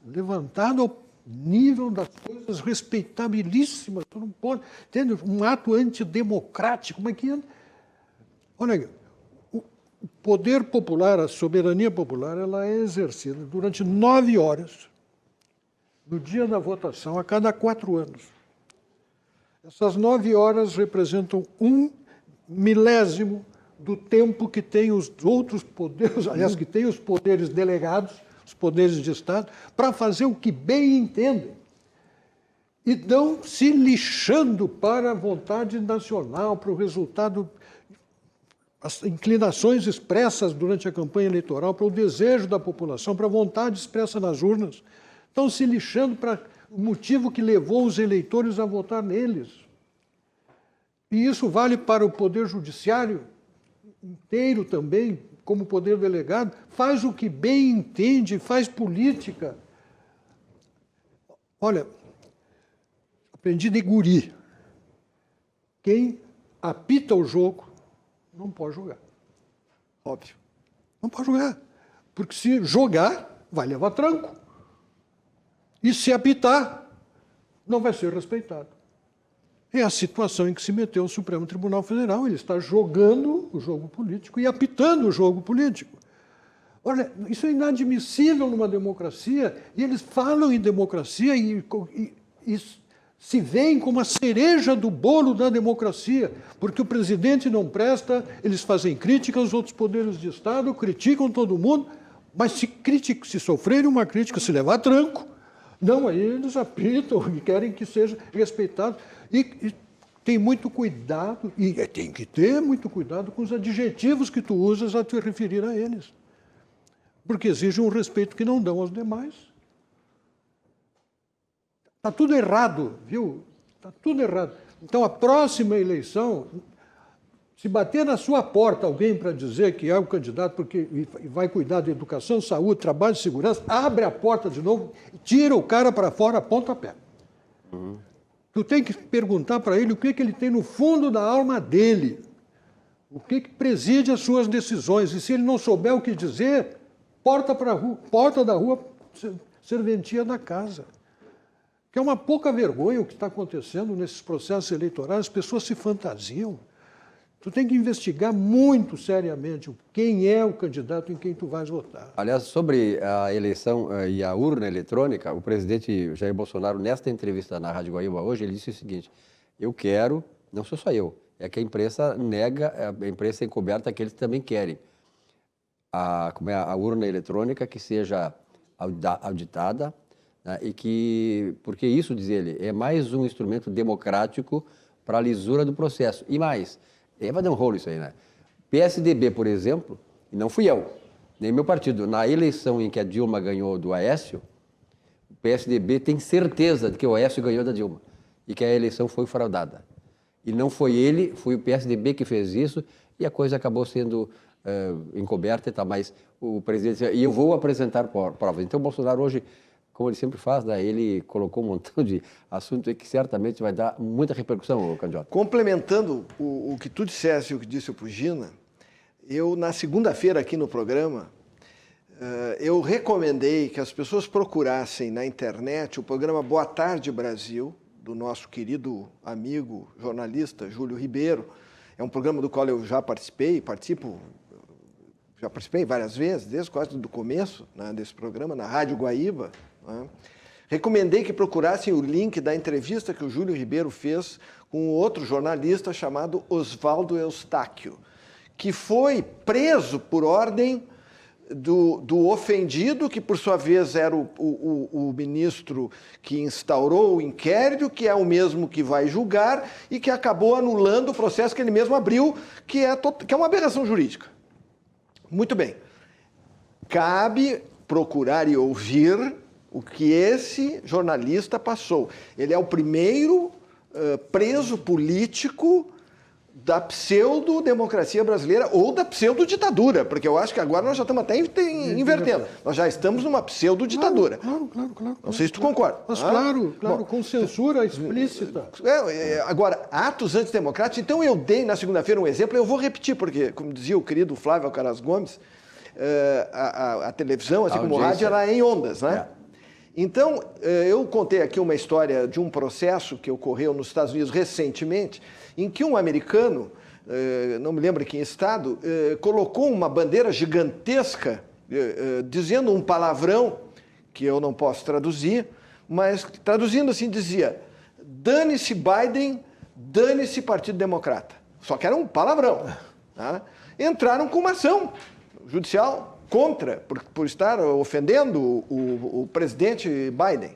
levantado ao nível das coisas respeitabilíssimas. Tu não pode... Entende? Um ato antidemocrático. Como é que é? Olha, o poder popular, a soberania popular, ela é exercida durante 9 horas, no dia da votação, a cada 4 anos. Essas 9 horas representam 1 milésimo do tempo que tem os outros poderes, aliás, que tem os poderes delegados, os poderes de Estado, para fazer o que bem entendem. E não se lixando para a vontade nacional, para o resultado, as inclinações expressas durante a campanha eleitoral, para o desejo da população, para a vontade expressa nas urnas. Estão se lixando para o motivo que levou os eleitores a votar neles. E isso vale para o Poder Judiciário inteiro também, como poder delegado, faz o que bem entende, faz política. Olha, aprendi de guri. Quem apita o jogo não pode jogar. Óbvio. Não pode jogar. Porque se jogar, vai levar tranco. E se apitar, não vai ser respeitado. É a situação em que se meteu o Supremo Tribunal Federal. Ele está jogando o jogo político e apitando o jogo político. Olha, isso é inadmissível numa democracia. E eles falam em democracia e se veem como a cereja do bolo da democracia. Porque o presidente não presta, eles fazem crítica aos outros poderes de Estado, criticam todo mundo, mas se sofrerem uma crítica, se levar tranco, não, aí eles apitam e querem que seja respeitado. E tem muito cuidado, e tem que ter muito cuidado com os adjetivos que tu usas a te referir a eles. Porque exigem um respeito que não dão aos demais. Está tudo errado, viu? Está tudo errado. Então, a próxima eleição, se bater na sua porta alguém para dizer que é o candidato porque vai cuidar da educação, saúde, trabalho, segurança, abre a porta de novo, tira o cara para fora, pontapé. Tu tem que perguntar para ele o que ele tem no fundo da alma dele, o que preside as suas decisões. E se ele não souber o que dizer, porta da rua, serventia da casa. Que é uma pouca vergonha o que está acontecendo nesses processos eleitorais, as pessoas se fantasiam. Tu tem que investigar muito seriamente quem é o candidato em quem tu vais votar. Aliás, sobre a eleição e a urna eletrônica, o presidente Jair Bolsonaro, nesta entrevista na Rádio Guaíba hoje, ele disse o seguinte: eu quero, não sou só eu, é que a imprensa nega, a imprensa é encoberta aqueles que também querem a urna eletrônica que seja auditada, né, e que, porque isso, diz ele, é mais um instrumento democrático para a lisura do processo. E mais, vai dar um rolo isso aí, né? PSDB, por exemplo, e não fui eu, nem meu partido, na eleição em que a Dilma ganhou do Aécio, o PSDB tem certeza de que o Aécio ganhou da Dilma e que a eleição foi fraudada. E não foi ele, foi o PSDB que fez isso e a coisa acabou sendo encoberta e tal, mas o presidente disse, e eu vou apresentar provas. Então o Bolsonaro hoje, como ele sempre faz, né, ele colocou um montão de assuntos que certamente vai dar muita repercussão, candidato. Complementando o que tu disseste e o que disse o Pugina, eu, na segunda-feira aqui no programa, eu recomendei que as pessoas procurassem na internet o programa Boa Tarde Brasil, do nosso querido amigo jornalista Júlio Ribeiro. É um programa do qual eu já participo várias vezes, desde quase do começo, né, desse programa, na Rádio Guaíba. Né? Recomendei que procurassem o link da entrevista que o Júlio Ribeiro fez com outro jornalista chamado Oswaldo Eustáquio, que foi preso por ordem do ofendido, que por sua vez era o ministro que instaurou o inquérito, que é o mesmo que vai julgar e que acabou anulando o processo que ele mesmo abriu, que é uma aberração jurídica. Muito bem. Cabe procurar e ouvir o que esse jornalista passou. Ele é o primeiro preso político da pseudo-democracia brasileira ou da pseudo-ditadura, porque eu acho que agora nós já estamos até invertendo. Nós já estamos numa pseudo-ditadura. Claro. Não sei se tu concorda. Mas claro, com censura explícita. Agora, atos antidemocráticos, então eu dei na segunda-feira um exemplo, eu vou repetir, porque, como dizia o querido Flávio Alcaraz Gomes, a televisão, assim como o rádio, ela é em ondas, né? Então, eu contei aqui uma história de um processo que ocorreu nos Estados Unidos recentemente, em que um americano, não me lembro em que estado, colocou uma bandeira gigantesca dizendo um palavrão que eu não posso traduzir, mas traduzindo assim dizia: dane-se Biden, dane-se Partido Democrata. Só que era um palavrão. Tá? Entraram com uma ação judicial contra, por estar ofendendo o presidente Biden.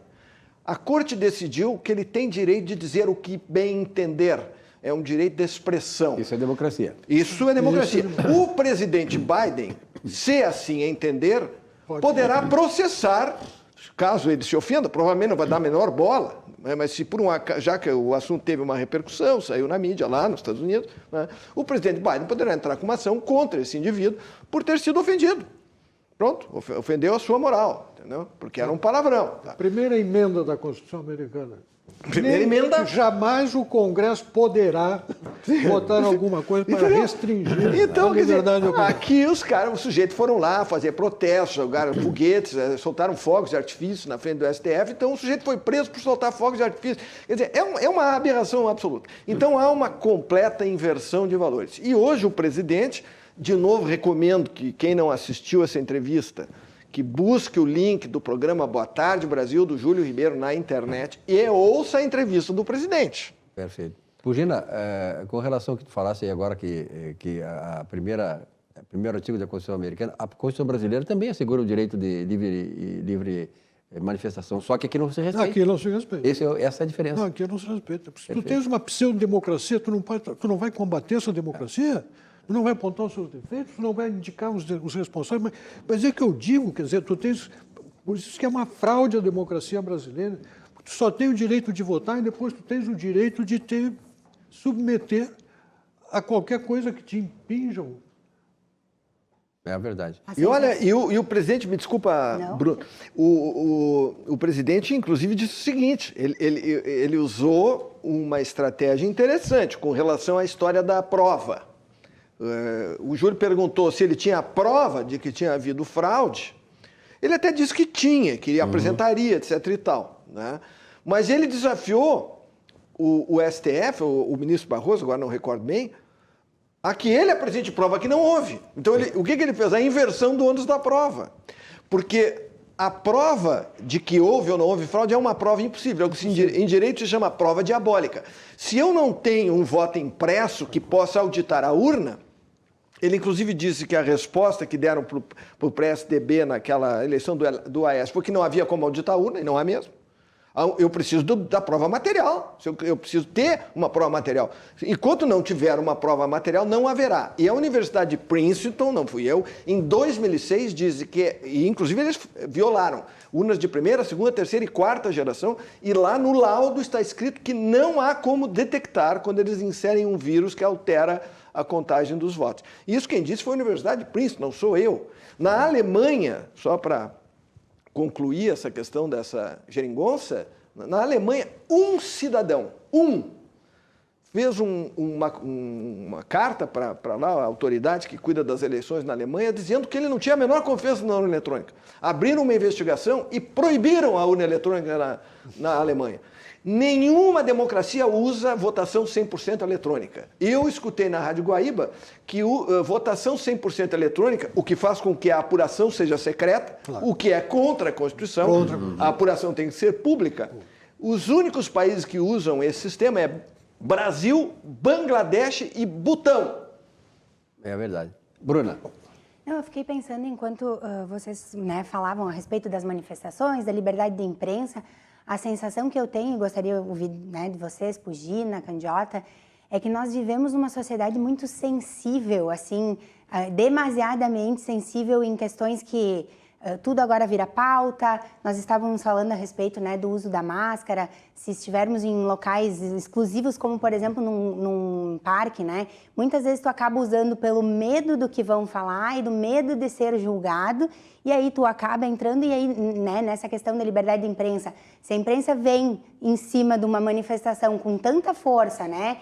A corte decidiu que ele tem direito de dizer o que bem entender. É um direito de expressão. Isso é democracia. Isso é democracia. O presidente Biden, se assim entender, poderá processar, caso ele se ofenda, provavelmente não vai dar a menor bola, né? Mas se já que o assunto teve uma repercussão, saiu na mídia lá nos Estados Unidos, né? O presidente Biden poderá entrar com uma ação contra esse indivíduo por ter sido ofendido. Pronto, ofendeu a sua moral, entendeu? Porque era um palavrão. Tá? Primeira emenda da Constituição Americana. Primeira emenda. Jamais o Congresso poderá botar alguma coisa para restringir a liberdade. Aqui os sujeitos foram lá fazer protestos, jogaram foguetes, soltaram fogos de artifício na frente do STF, então o sujeito foi preso por soltar fogos de artifício. Quer dizer, é uma aberração absoluta. Então há uma completa inversão de valores. E hoje o presidente, de novo recomendo que quem não assistiu essa entrevista, que busque o link do programa Boa Tarde Brasil, do Júlio Ribeiro, na internet e ouça a entrevista do presidente. Perfeito. Pugina, com relação ao que tu falasse aí agora, que o primeiro artigo da Constituição americana, a Constituição brasileira também assegura o direito de livre manifestação, só que aqui não se respeita. Aqui não se respeita. Essa é a diferença. Não, aqui não se respeita. Se tu tens uma pseudo-democracia, tu não vai combater essa democracia? Tu não vai apontar os seus defeitos, tu não vai indicar os responsáveis, mas é que eu digo, quer dizer, tu tens... Por isso que é uma fraude a democracia brasileira. Tu só tem o direito de votar e depois tu tens o direito de submeter a qualquer coisa que te impinjam. É a verdade. E olha, e o presidente, me desculpa, não, Bruno, o presidente inclusive disse o seguinte, ele usou uma estratégia interessante com relação à história da prova. O Júlio perguntou se ele tinha a prova de que tinha havido fraude. Ele até disse que tinha, que apresentaria, etc. e tal. Né? Mas ele desafiou o STF, o ministro Barroso, agora não recordo bem, a que ele apresente prova que não houve. Então, o que ele fez? A inversão do ônus da prova. Porque a prova de que houve ou não houve fraude é uma prova impossível. É o que em direito se chama prova diabólica. Se eu não tenho um voto impresso que possa auditar a urna, ele inclusive disse que a resposta que deram para o PSDB naquela eleição do Aécio foi que não havia como auditar a urna, e não há mesmo. Eu preciso da prova material, eu preciso ter uma prova material. Enquanto não tiver uma prova material, não haverá. E a Universidade de Princeton, não fui eu, em 2006 diz que, e inclusive eles violaram, urnas de primeira, segunda, terceira e quarta geração, e lá no laudo está escrito que não há como detectar quando eles inserem um vírus que altera a contagem dos votos. E isso quem disse foi a Universidade de Princeton, não sou eu. Na Alemanha, só para concluir essa questão dessa geringonça, na Alemanha, um cidadão, fez uma carta para lá, a autoridade que cuida das eleições na Alemanha, dizendo que ele não tinha a menor confiança na urna eletrônica. Abriram uma investigação e proibiram a urna eletrônica na Alemanha. Nenhuma democracia usa votação 100% eletrônica. Eu escutei na Rádio Guaíba que votação 100% eletrônica, o que faz com que a apuração seja secreta, claro, o que é contra a Constituição, a apuração tem que ser pública. Os únicos países que usam esse sistema é Brasil, Bangladesh e Butão. É a verdade. Bruna. Eu fiquei pensando enquanto vocês falavam a respeito das manifestações, da liberdade de imprensa. A sensação que eu tenho, e gostaria de ouvir de vocês, Pugina, Candiota, é que nós vivemos numa sociedade muito sensível, assim, demasiadamente sensível em questões que tudo agora vira pauta. Nós estávamos falando a respeito, né, do uso da máscara. Se estivermos em locais exclusivos, como por exemplo num parque, né, muitas vezes tu acaba usando pelo medo do que vão falar e do medo de ser julgado, e aí tu acaba entrando, e aí, né, nessa questão da liberdade de imprensa, se a imprensa vem em cima de uma manifestação com tanta força, né,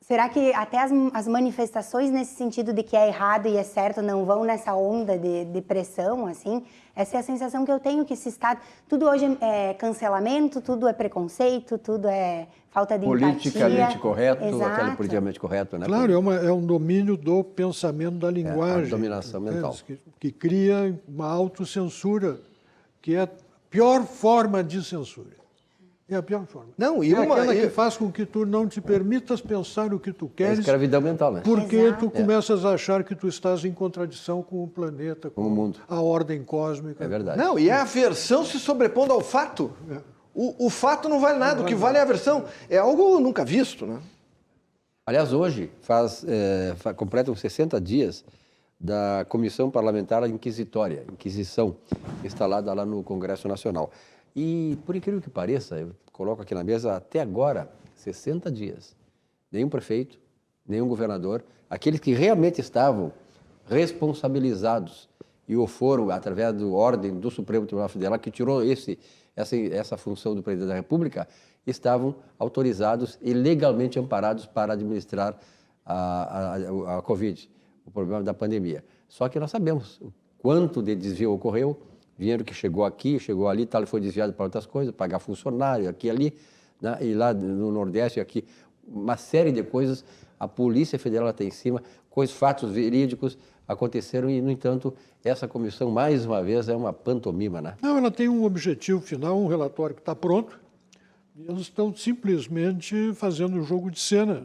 será que até as manifestações nesse sentido de que é errado e é certo não vão nessa onda de pressão, assim? Essa é a sensação que eu tenho, que esse Estado... Tudo hoje é cancelamento, tudo é preconceito, tudo é falta de politicamente empatia. correto, Exato. aquele politicamente correto, né? Claro, é um domínio do pensamento, da linguagem. A dominação mental. Que cria uma autocensura, que é a pior forma de censura. É a pior forma. Não, e aquela que faz com que tu não te permitas pensar o que tu É queres. escravidão mental, né? Porque Exato. tu começas a achar que tu estás em contradição com o planeta, com o mundo. a ordem cósmica. É verdade. Não, e é a versão se sobrepondo ao fato. O fato não vale nada, o que vale é a versão. É algo nunca visto, né? Aliás, hoje completam 60 dias da Comissão Parlamentar Inquisitória, Inquisição, instalada lá no Congresso Nacional. E, por incrível que pareça, eu coloco aqui na mesa, até agora, 60 dias. Nenhum prefeito, nenhum governador, aqueles que realmente estavam responsabilizados e o foram, através da ordem do Supremo Tribunal Federal, que tirou essa função do presidente da República, estavam autorizados e legalmente amparados para administrar a Covid, o problema da pandemia. Só que nós sabemos o quanto de desvio ocorreu, dinheiro que chegou aqui, chegou ali, tal, foi desviado para outras coisas, pagar funcionário, aqui e ali, né? E lá no Nordeste, aqui, uma série de coisas, a Polícia Federal está em cima, fatos verídicos aconteceram e, no entanto, essa comissão, mais uma vez, é uma pantomima, né? Não, ela tem um objetivo final, um relatório que está pronto, e eles estão simplesmente fazendo um jogo de cena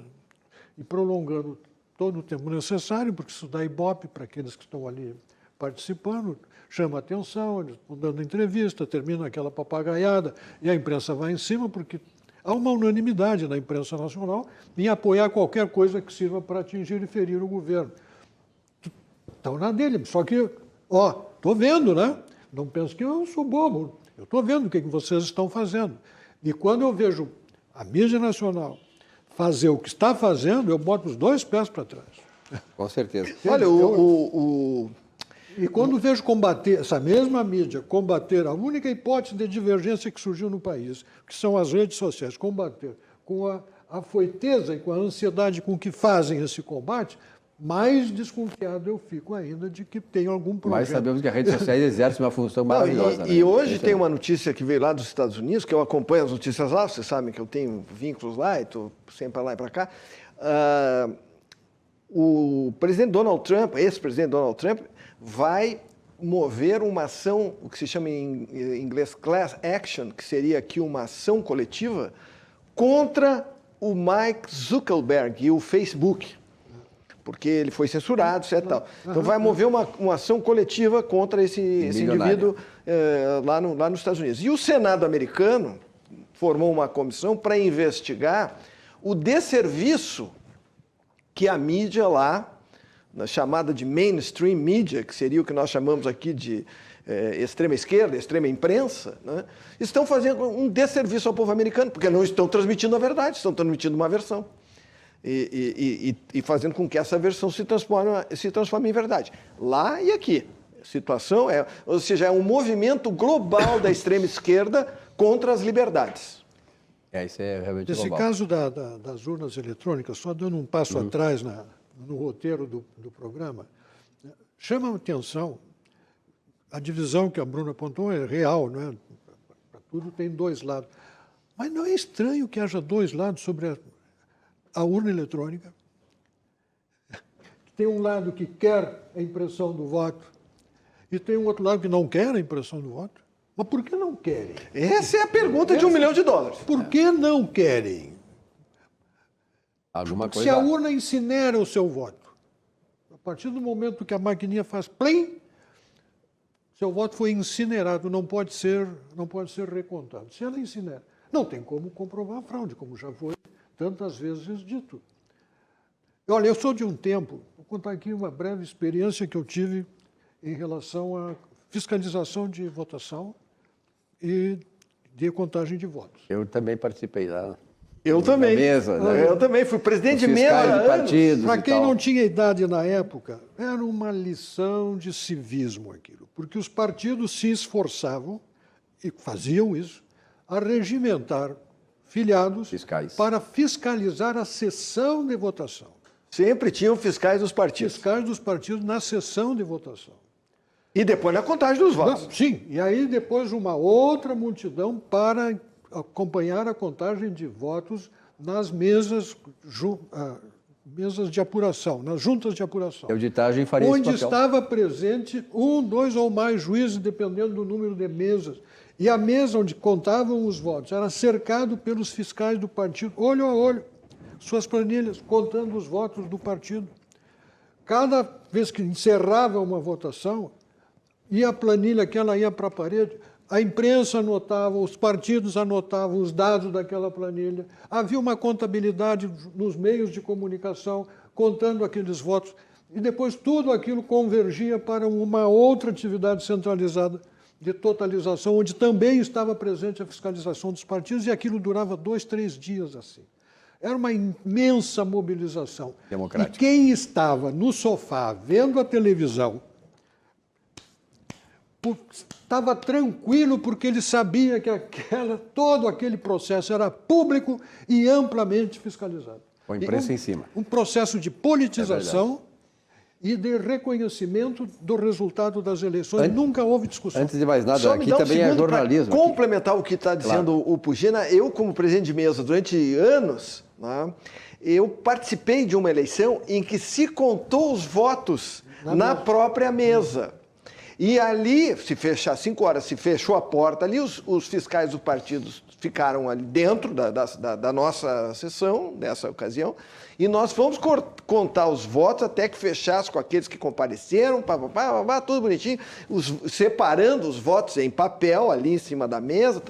e prolongando todo o tempo necessário, porque isso dá ibope para aqueles que estão ali participando, chama atenção, eles estão dando entrevista, termina aquela papagaiada e a imprensa vai em cima, porque há uma unanimidade na imprensa nacional em apoiar qualquer coisa que sirva para atingir e ferir o governo. Estão na dele, só que, estou vendo, né? Não penso que eu sou bobo, eu estou vendo o que vocês estão fazendo. E quando eu vejo a mídia nacional fazer o que está fazendo, eu boto os dois pés para trás. Com certeza. Olha, E quando vejo combater, essa mesma mídia, combater a única hipótese de divergência que surgiu no país, que são as redes sociais, combater com a afoiteza e com a ansiedade com que fazem esse combate, mais desconfiado eu fico ainda de que tem algum projeto. Mas sabemos que as redes sociais exercem uma função maravilhosa. E hoje tem uma notícia que veio lá dos Estados Unidos, que eu acompanho as notícias lá, vocês sabem que eu tenho vínculos lá e estou sempre para lá e para cá. O presidente Donald Trump, ex-presidente Donald Trump, vai mover uma ação, o que se chama em inglês class action, que seria aqui uma ação coletiva, contra o Mike Zuckerberg e o Facebook, porque ele foi censurado, etc. Tal. Então vai mover uma ação coletiva contra esse indivíduo lá nos Estados Unidos. E o Senado americano formou uma comissão para investigar o desserviço que a mídia lá, na chamada de mainstream media, que seria o que nós chamamos aqui de extrema esquerda, extrema imprensa, né, estão fazendo um desserviço ao povo americano, porque não estão transmitindo a verdade, estão transmitindo uma versão. E fazendo com que essa versão se transforme em verdade. Lá e aqui. A situação ou seja, é um movimento global da extrema esquerda contra as liberdades. Isso é realmente Nesse global. caso das urnas eletrônicas, só dando um passo atrás no roteiro do programa, chama a atenção, a divisão que a Bruna apontou é real, não é? Para tudo tem dois lados. Mas não é estranho que haja dois lados sobre a urna eletrônica? Tem um lado que quer a impressão do voto e tem um outro lado que não quer a impressão do voto. Mas por que não querem? Essa é a pergunta de $1 milhão. Por que não querem? Alguma coisa... Se a urna incinera o seu voto, a partir do momento que a maquininha faz plim, seu voto foi incinerado, não pode ser recontado. Se ela incinera, não tem como comprovar a fraude, como já foi tantas vezes dito. Olha, eu sou de um tempo, vou contar aqui uma breve experiência que eu tive em relação a fiscalização de votação e de contagem de votos. Eu também participei lá. Eu também. Mesa, né? Eu também, fui presidente de Fiscais mesa de há anos. partidos Para e quem tal. não tinha idade na época, era uma lição de civismo aquilo, porque os partidos se esforçavam, e faziam isso, a regimentar filiados Fiscais. para fiscalizar a sessão de votação. Sempre tinham fiscais dos partidos. Fiscais dos partidos na sessão de votação. E depois na contagem dos votos. Não, sim, e aí depois uma outra multidão para acompanhar a contagem de votos nas mesas, mesas de apuração, nas juntas de apuração. A auditagem faria esse Onde papel. estava presente 1, 2 ou mais juízes, dependendo do número de mesas. E a mesa onde contavam os votos era cercado pelos fiscais do partido, olho a olho, suas planilhas, contando os votos do partido. Cada vez que encerrava uma votação, ia a planilha que ela ia para a parede, a imprensa anotava, os partidos anotavam os dados daquela planilha, havia uma contabilidade nos meios de comunicação contando aqueles votos, e depois tudo aquilo convergia para uma outra atividade centralizada de totalização, onde também estava presente a fiscalização dos partidos, e aquilo durava 2, 3 dias assim. Era uma imensa mobilização. Democrática. E quem estava no sofá vendo a televisão estava tranquilo porque ele sabia que todo aquele processo era público e amplamente fiscalizado. Com a imprensa em cima. Um processo de politização e de reconhecimento do resultado das eleições. Nunca houve discussão. Antes de mais nada, Só me aqui dá um também é segundo pra jornalismo. complementar o que está dizendo o Pugina, eu, como presidente de mesa durante anos, né, eu participei de uma eleição em que se contou os votos na própria mesa. E ali, se fechar 5 horas, se fechou a porta ali, os fiscais dos partidos ficaram ali dentro da nossa sessão, nessa ocasião, e nós fomos contar os votos até que fechasse com aqueles que compareceram, tudo bonitinho, separando os votos em papel ali em cima da mesa,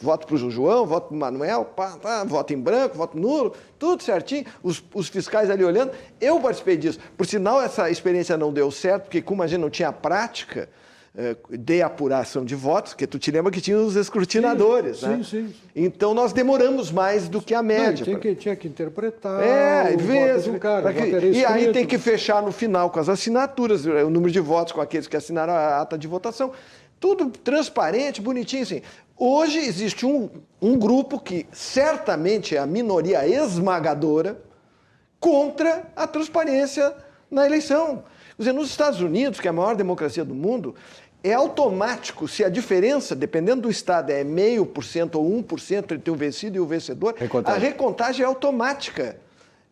voto para o João, voto para o Manuel, voto em branco, voto nulo, tudo certinho, os fiscais ali olhando. Eu participei disso. Por sinal, essa experiência não deu certo, porque como a gente não tinha prática de apuração de votos, porque tu te lembra que tinha os escrutinadores, né? Sim. Então nós demoramos mais do que a média. Tinha que interpretar o voto do cara. E aí tem que fechar no final com as assinaturas, o número de votos com aqueles que assinaram a ata de votação. Tudo transparente, bonitinho, assim. Hoje existe um grupo que certamente é a minoria esmagadora contra a transparência na eleição. Quer dizer, nos Estados Unidos, que é a maior democracia do mundo, é automático, se a diferença, dependendo do estado, é 0,5% ou 1% entre o vencido e o vencedor, a recontagem é automática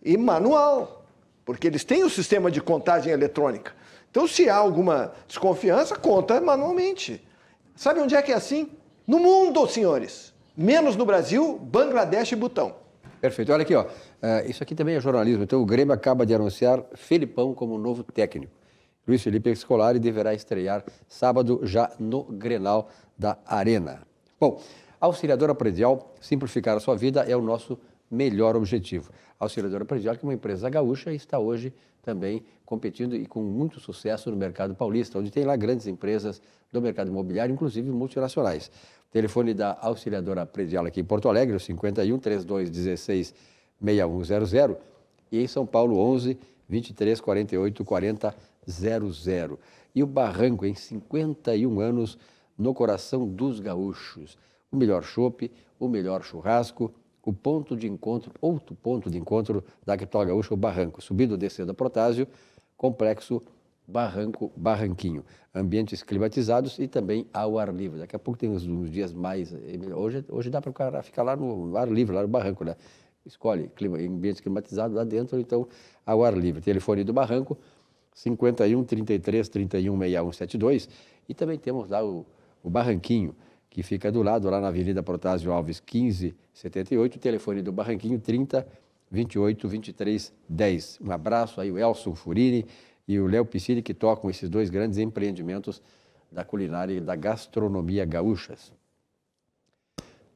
e manual, porque eles têm o sistema de contagem eletrônica. Então, se há alguma desconfiança, conta manualmente. Sabe onde é que é assim? No mundo, senhores. Menos no Brasil, Bangladesh e Butão. Perfeito. Olha aqui, ó. Isso aqui também é jornalismo. Então, o Grêmio acaba de anunciar Felipão como novo técnico. Luiz Felipe Scolari deverá estrear sábado já no Grenal da Arena. Bom, Auxiliadora Predial, simplificar a sua vida é o nosso melhor objetivo. A Auxiliadora Predial, que é uma empresa gaúcha, está hoje também competindo e com muito sucesso no mercado paulista, onde tem lá grandes empresas do mercado imobiliário, inclusive multinacionais. O telefone da Auxiliadora Predial aqui em Porto Alegre, o 51 3216 6100, e em São Paulo, 11 23 48 40 00. E o Barranco, em 51 anos, no coração dos gaúchos. O melhor chopp, o melhor churrasco, o ponto de encontro, outro ponto de encontro da capital gaúcha, o Barranco. Subindo, descendo a Protásio, complexo Barranquinho. Ambientes climatizados e também ao ar livre. Daqui a pouco tem uns dias mais... Hoje dá para o cara ficar lá no ar livre, lá no Barranco, né? Escolhe ambiente climatizado lá dentro, então ao ar livre. Telefone do Barranco, 51 33 31 6172. E também temos lá o Barranquinho, que fica do lado, lá na Avenida Protásio Alves, 1578. O telefone do Barranquinho, 30 28 23 10. Um abraço aí, o Elson Furini e o Léo Piscini, que tocam esses dois grandes empreendimentos da culinária e da gastronomia gaúchas.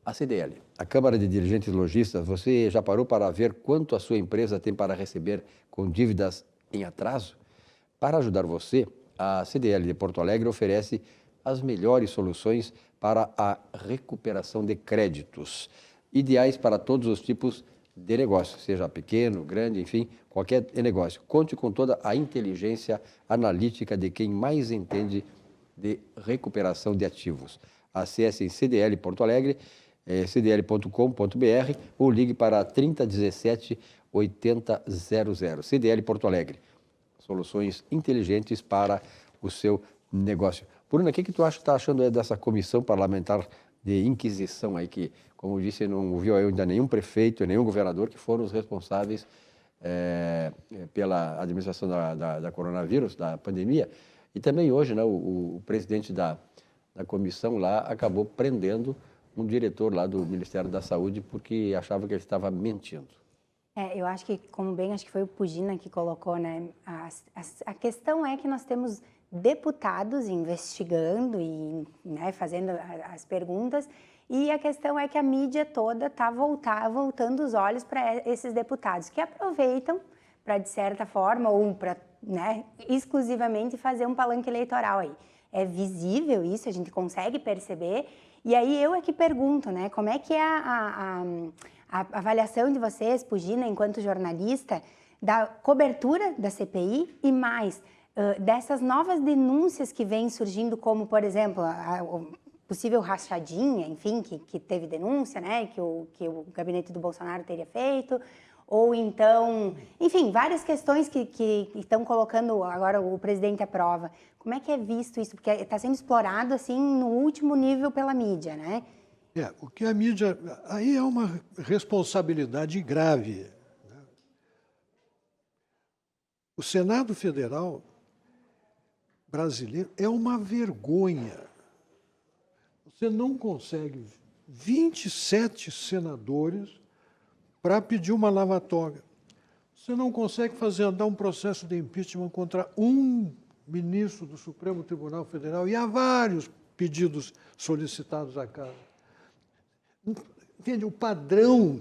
A CDL, a Câmara de Dirigentes Lojistas, você já parou para ver quanto a sua empresa tem para receber com dívidas em atraso? Para ajudar você, A CDL de Porto Alegre oferece as melhores soluções para a recuperação de créditos, ideais para todos os tipos de negócio, seja pequeno, grande, enfim, qualquer negócio. Conte com toda a inteligência analítica de quem mais entende de recuperação de ativos. Acesse CDL Porto Alegre, cdl.com.br ou ligue para 3017 8000. CDL Porto Alegre. Soluções inteligentes para o seu negócio. Bruna, o que tu está achando dessa comissão parlamentar de inquisição aí, que, como eu disse, não viu ainda nenhum prefeito, nenhum governador que foram os responsáveis pela administração da coronavírus, da pandemia. E também hoje, né, o presidente da comissão lá acabou prendendo um diretor lá do Ministério da Saúde porque achava que ele estava mentindo. Eu acho que, como bem, acho que foi o Pugina que colocou, né? A questão é que nós temos deputados investigando e, né, fazendo as perguntas, e a questão é que a mídia toda está voltando os olhos para esses deputados que aproveitam para, de certa forma, ou para, né, exclusivamente fazer um palanque eleitoral aí. É visível isso, a gente consegue perceber, e aí eu é que pergunto, né, como é que é a avaliação de vocês, Pugina, enquanto jornalista, da cobertura da CPI e mais dessas novas denúncias que vêm surgindo, como, por exemplo, a possível rachadinha, enfim, que teve denúncia, né, que o gabinete do Bolsonaro teria feito, ou então, enfim, várias questões que estão colocando agora o presidente à prova. Como é que é visto isso? Porque está sendo explorado, assim, no último nível pela mídia, né? O que a mídia... Aí é uma responsabilidade grave. Né? O Senado Federal brasileiro é uma vergonha. Você não consegue 27 senadores para pedir uma lavatória. Você não consegue fazer andar um processo de impeachment contra um ministro do Supremo Tribunal Federal, e há vários pedidos solicitados à Casa. Entende? O padrão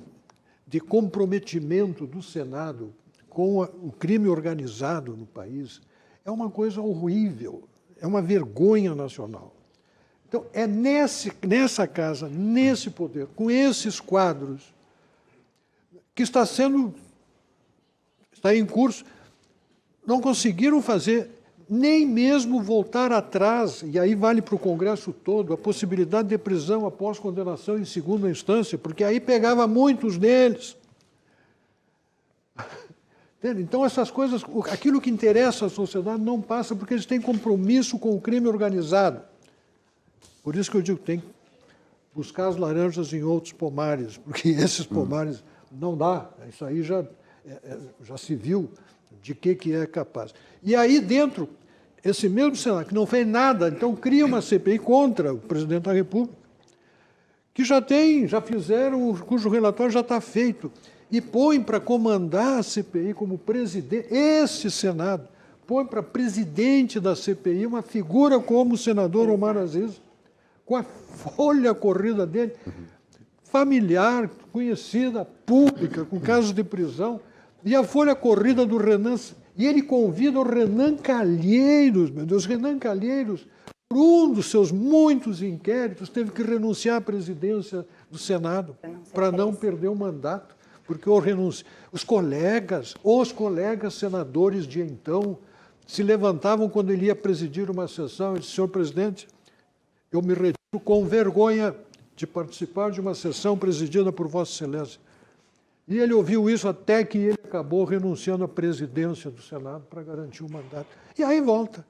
de comprometimento do Senado com o crime organizado no país é uma coisa horrível, é uma vergonha nacional. Então, é nessa Casa, nesse poder, com esses quadros, que está em curso, não conseguiram fazer, nem mesmo voltar atrás, e aí vale para o Congresso todo, a possibilidade de prisão após condenação em segunda instância, porque aí pegava muitos deles. Entende? Então, essas coisas, aquilo que interessa à sociedade não passa porque eles têm compromisso com o crime organizado. Por isso que eu digo, tem que buscar as laranjas em outros pomares, porque esses pomares não dá. Isso aí já se viu de que é capaz. E aí dentro, esse mesmo Senado, que não fez nada, então cria uma CPI contra o presidente da República, que já fizeram, cujo relatório já está feito, e põe para comandar a CPI como presidente, esse Senado, põe para presidente da CPI uma figura como o senador Omar Aziz, com a folha corrida dele, familiar, conhecida, pública, com casos de prisão, e a folha corrida do Renan, e ele convida o Renan Calheiros, meu Deus, Renan Calheiros, por um dos seus muitos inquéritos, teve que renunciar à presidência do Senado para não perder o mandato, porque os colegas senadores de então se levantavam quando ele ia presidir uma sessão e disse: senhor presidente, eu me retiro com vergonha de participar de uma sessão presidida por Vossa Excelência. E ele ouviu isso até que ele acabou renunciando à presidência do Senado para garantir o mandato. E aí volta.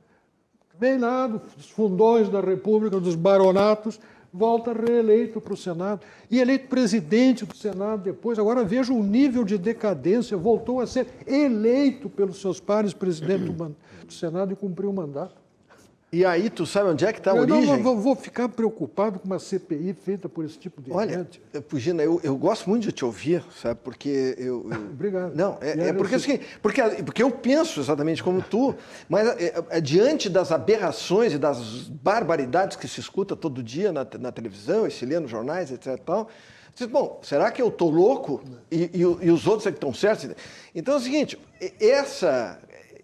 Vem lá dos fundões da República, dos baronatos, volta reeleito para o Senado. E eleito presidente do Senado depois. Agora veja o nível de decadência. Voltou a ser eleito pelos seus pares presidente do Senado e cumpriu o mandato. E aí, tu sabe onde é que está a origem? Eu vou ficar preocupado com uma CPI feita por esse tipo de gente. Olha, Pugina, eu gosto muito de te ouvir, sabe? Porque eu... Obrigado. Não, porque eu penso exatamente como tu, mas diante das aberrações e das barbaridades que se escuta todo dia na televisão e se lê nos jornais, etc. Tal, você diz, bom, será que eu estou louco e os outros é que estão certos? Então é o seguinte,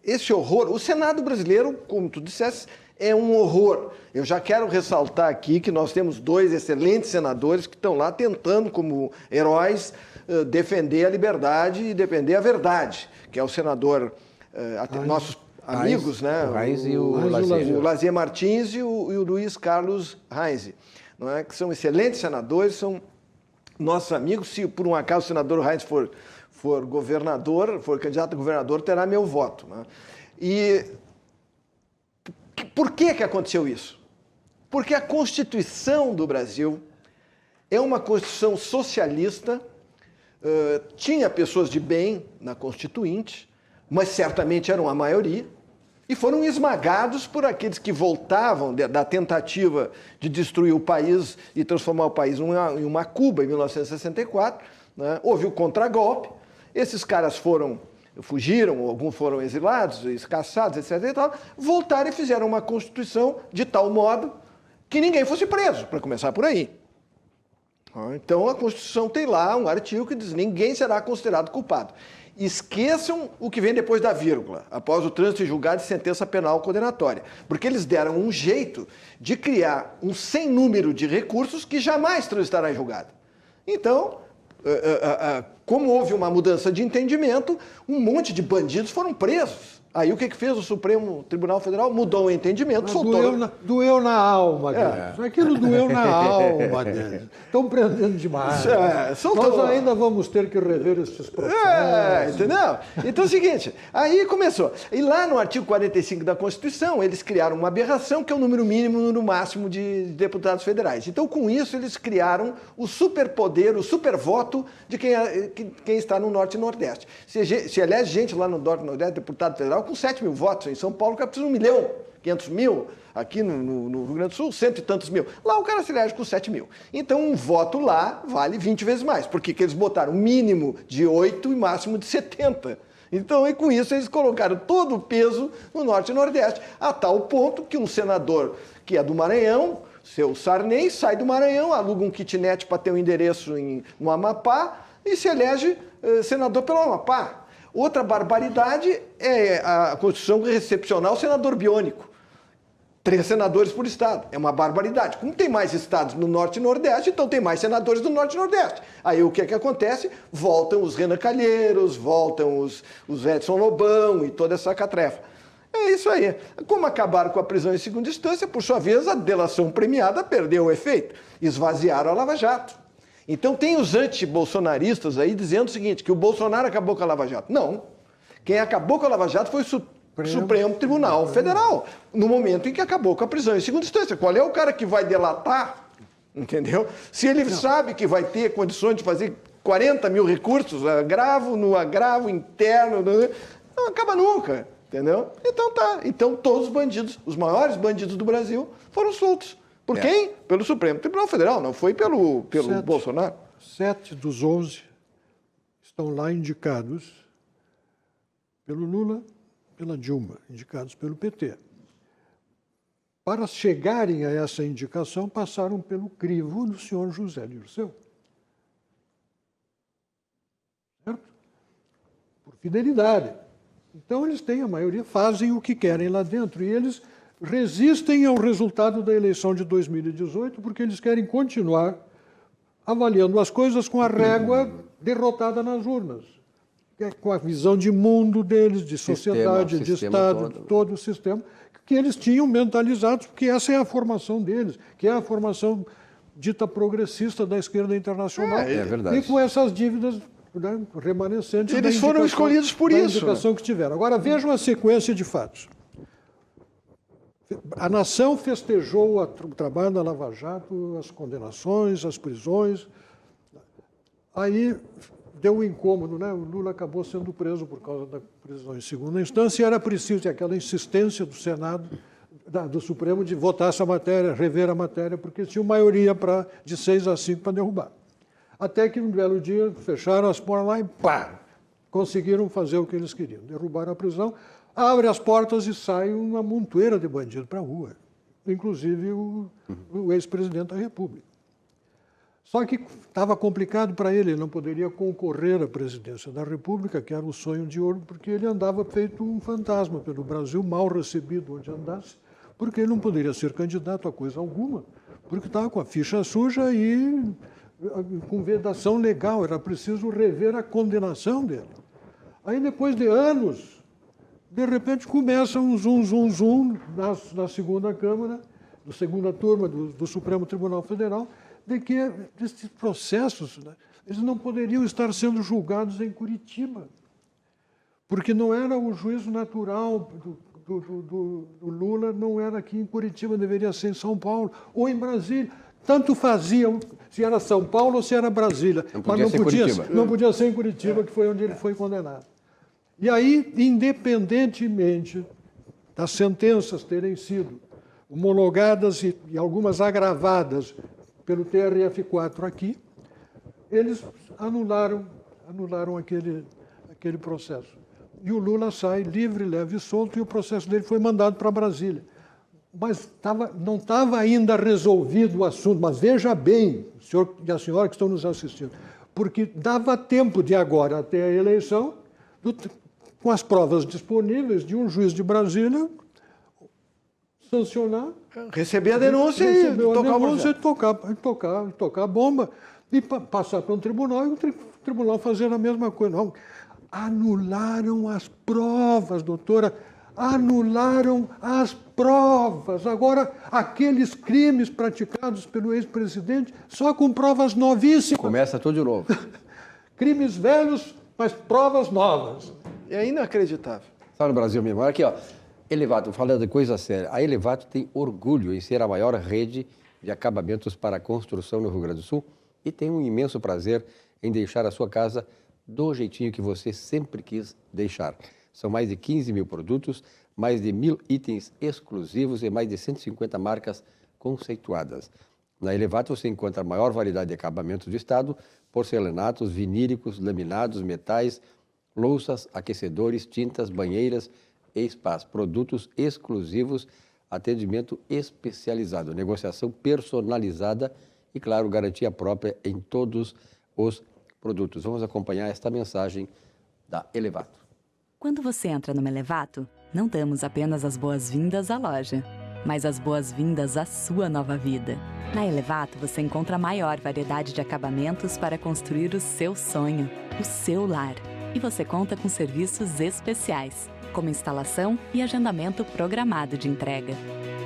esse horror, o Senado brasileiro, como tu disseste, é um horror. Eu já quero ressaltar aqui que nós temos 2 excelentes senadores que estão lá tentando, como heróis, defender a liberdade e defender a verdade, que é o senador, nossos amigos, né? O Reis e o Lazier Martins e o Luiz Carlos Reis, não é? Que são excelentes senadores, são nossos amigos. Se por um acaso o senador Reis for governador, for candidato a governador, terá meu voto, né? E por que aconteceu isso? Porque a Constituição do Brasil é uma Constituição socialista, tinha pessoas de bem na Constituinte, mas certamente eram a maioria, e foram esmagados por aqueles que voltavam da tentativa de destruir o país e transformar o país em uma Cuba em 1964, né? Houve o contragolpe, esses caras fugiram, alguns foram exilados, escaçados, etc. e tal, voltaram e fizeram uma Constituição de tal modo que ninguém fosse preso, para começar por aí. Então a Constituição tem lá um artigo que diz: ninguém será considerado culpado. Esqueçam o que vem depois da vírgula, após o trânsito em julgado de sentença penal condenatória, porque eles deram um jeito de criar um sem número de recursos que jamais transitará em julgado. Então, como houve uma mudança de entendimento, um monte de bandidos foram presos. Aí o que fez o Supremo Tribunal Federal? Mudou o entendimento, soltou. Doeu na alma deles. Aquilo doeu na alma deles. Estão prendendo demais. Nós ainda vamos ter que rever esses processos. Entendeu? Então é o seguinte, aí começou. E lá no artigo 45 da Constituição, eles criaram uma aberração, que é o número mínimo e o número máximo de deputados federais. Então, com isso, eles criaram o superpoder, o supervoto de quem está no Norte e Nordeste. Se elege gente lá no Norte e Nordeste, deputado federal, com 7 mil votos. Em São Paulo, que precisa de 1.500.000. Aqui no Rio Grande do Sul, 100 e tantos mil. Lá o cara se elege com 7 mil. Então, um voto lá vale 20 vezes mais. Porque eles botaram mínimo de 8 e máximo de 70. Então, e com isso, eles colocaram todo o peso no Norte e Nordeste. A tal ponto que um senador que é do Maranhão, seu Sarney, sai do Maranhão, aluga um kitnet para ter um endereço no Amapá e se elege senador pelo Amapá. Outra barbaridade é a Constituição recepcionar o senador biônico. 3 senadores por estado. É uma barbaridade. Como tem mais estados no Norte e Nordeste, então tem mais senadores do Norte e Nordeste. Aí o que acontece? Voltam os Renan Calheiros, voltam os Edson Lobão e toda essa catrefa. É isso aí. Como acabaram com a prisão em segunda instância, por sua vez, a delação premiada perdeu o efeito. Esvaziaram a Lava Jato. Então tem os anti-bolsonaristas aí dizendo o seguinte, que o Bolsonaro acabou com a Lava Jato. Não. Quem acabou com a Lava Jato foi o Supremo Tribunal Federal, no momento em que acabou com a prisão em segunda instância. Qual é o cara que vai delatar, entendeu? Se ele sabe que vai ter condições de fazer 40 mil recursos, agravo no agravo interno, não acaba nunca, entendeu? Então tá. Então todos os bandidos, os maiores bandidos do Brasil, foram soltos. Por quem? Pelo Supremo Tribunal Federal, não foi pelo Bolsonaro. 7 dos 11 estão lá indicados pelo Lula, pela Dilma, indicados pelo PT. Para chegarem a essa indicação, passaram pelo crivo do senhor José Dirceu. Certo? Por fidelidade. Então, eles têm, a maioria, fazem o que querem lá dentro. E eles resistem ao resultado da eleição de 2018, porque eles querem continuar avaliando as coisas com a régua derrotada nas urnas, com a visão de mundo deles, de sociedade, de Estado, todo o sistema, que eles tinham mentalizados, porque essa é a formação deles, que é a formação dita progressista da esquerda internacional. É verdade. E com essas dívidas, né, remanescentes. Eles foram escolhidos por isso. Indicação que tiveram. Agora, vejam a sequência de fatos. A nação festejou o trabalho da Lava Jato, as condenações, as prisões. Aí deu um incômodo, né? O Lula acabou sendo preso por causa da prisão em segunda instância e era preciso ter aquela insistência do Senado, do Supremo, de votar essa matéria, rever a matéria, porque tinha maioria de 6-5 para derrubar. Até que, um belo dia, fecharam as portas lá e pá! Conseguiram fazer o que eles queriam. Derrubaram a prisão, abre as portas e sai uma montoeira de bandidos para a rua, inclusive o ex-presidente da República. Só que estava complicado para ele não poderia concorrer à presidência da República, que era o sonho de ouro, porque ele andava feito um fantasma pelo Brasil, mal recebido onde andasse, porque ele não poderia ser candidato a coisa alguma, porque estava com a ficha suja e com vedação legal, era preciso rever a condenação dele. Aí, depois de anos, de repente começa um zum na segunda Câmara, na segunda turma do Supremo Tribunal Federal, de que esses processos, né, eles não poderiam estar sendo julgados em Curitiba, porque não era o juízo natural do Lula, não era aqui em Curitiba, deveria ser em São Paulo ou em Brasília. Tanto faziam se era São Paulo ou se era Brasília, mas não podia ser em Curitiba, que foi onde ele foi condenado. E aí, independentemente das sentenças terem sido homologadas e algumas agravadas pelo TRF4 aqui, eles anularam aquele processo. E o Lula sai livre, leve e solto, e o processo dele foi mandado para Brasília. Mas não estava ainda resolvido o assunto, mas veja bem, o senhor e a senhora que estão nos assistindo, porque dava tempo de agora até a eleição, com as provas disponíveis, de um juiz de Brasília sancionar, receber a denúncia e tocar a bomba e passar para um tribunal e o tribunal fazer a mesma coisa. Não, anularam as provas, doutora, anularam as provas. Agora, aqueles crimes praticados pelo ex-presidente só com provas novíssimas. Começa tudo de novo. Crimes velhos, mas provas novas. É inacreditável. Só no Brasil mesmo. Olha aqui, ó. Elevato, falando de coisa séria, a Elevato tem orgulho em ser a maior rede de acabamentos para construção no Rio Grande do Sul e tem um imenso prazer em deixar a sua casa do jeitinho que você sempre quis deixar. São mais de 15 mil produtos, mais de 1.000 itens exclusivos e mais de 150 marcas conceituadas. Na Elevato você encontra a maior variedade de acabamentos do estado, porcelanatos, vinílicos, laminados, metais, louças, aquecedores, tintas, banheiras e spas, produtos exclusivos, atendimento especializado, negociação personalizada e, claro, garantia própria em todos os produtos. Vamos acompanhar esta mensagem da Elevato. Quando você entra numa Elevato, não damos apenas as boas-vindas à loja, mas as boas-vindas à sua nova vida. Na Elevato você encontra a maior variedade de acabamentos para construir o seu sonho, o seu lar. E você conta com serviços especiais, como instalação e agendamento programado de entrega.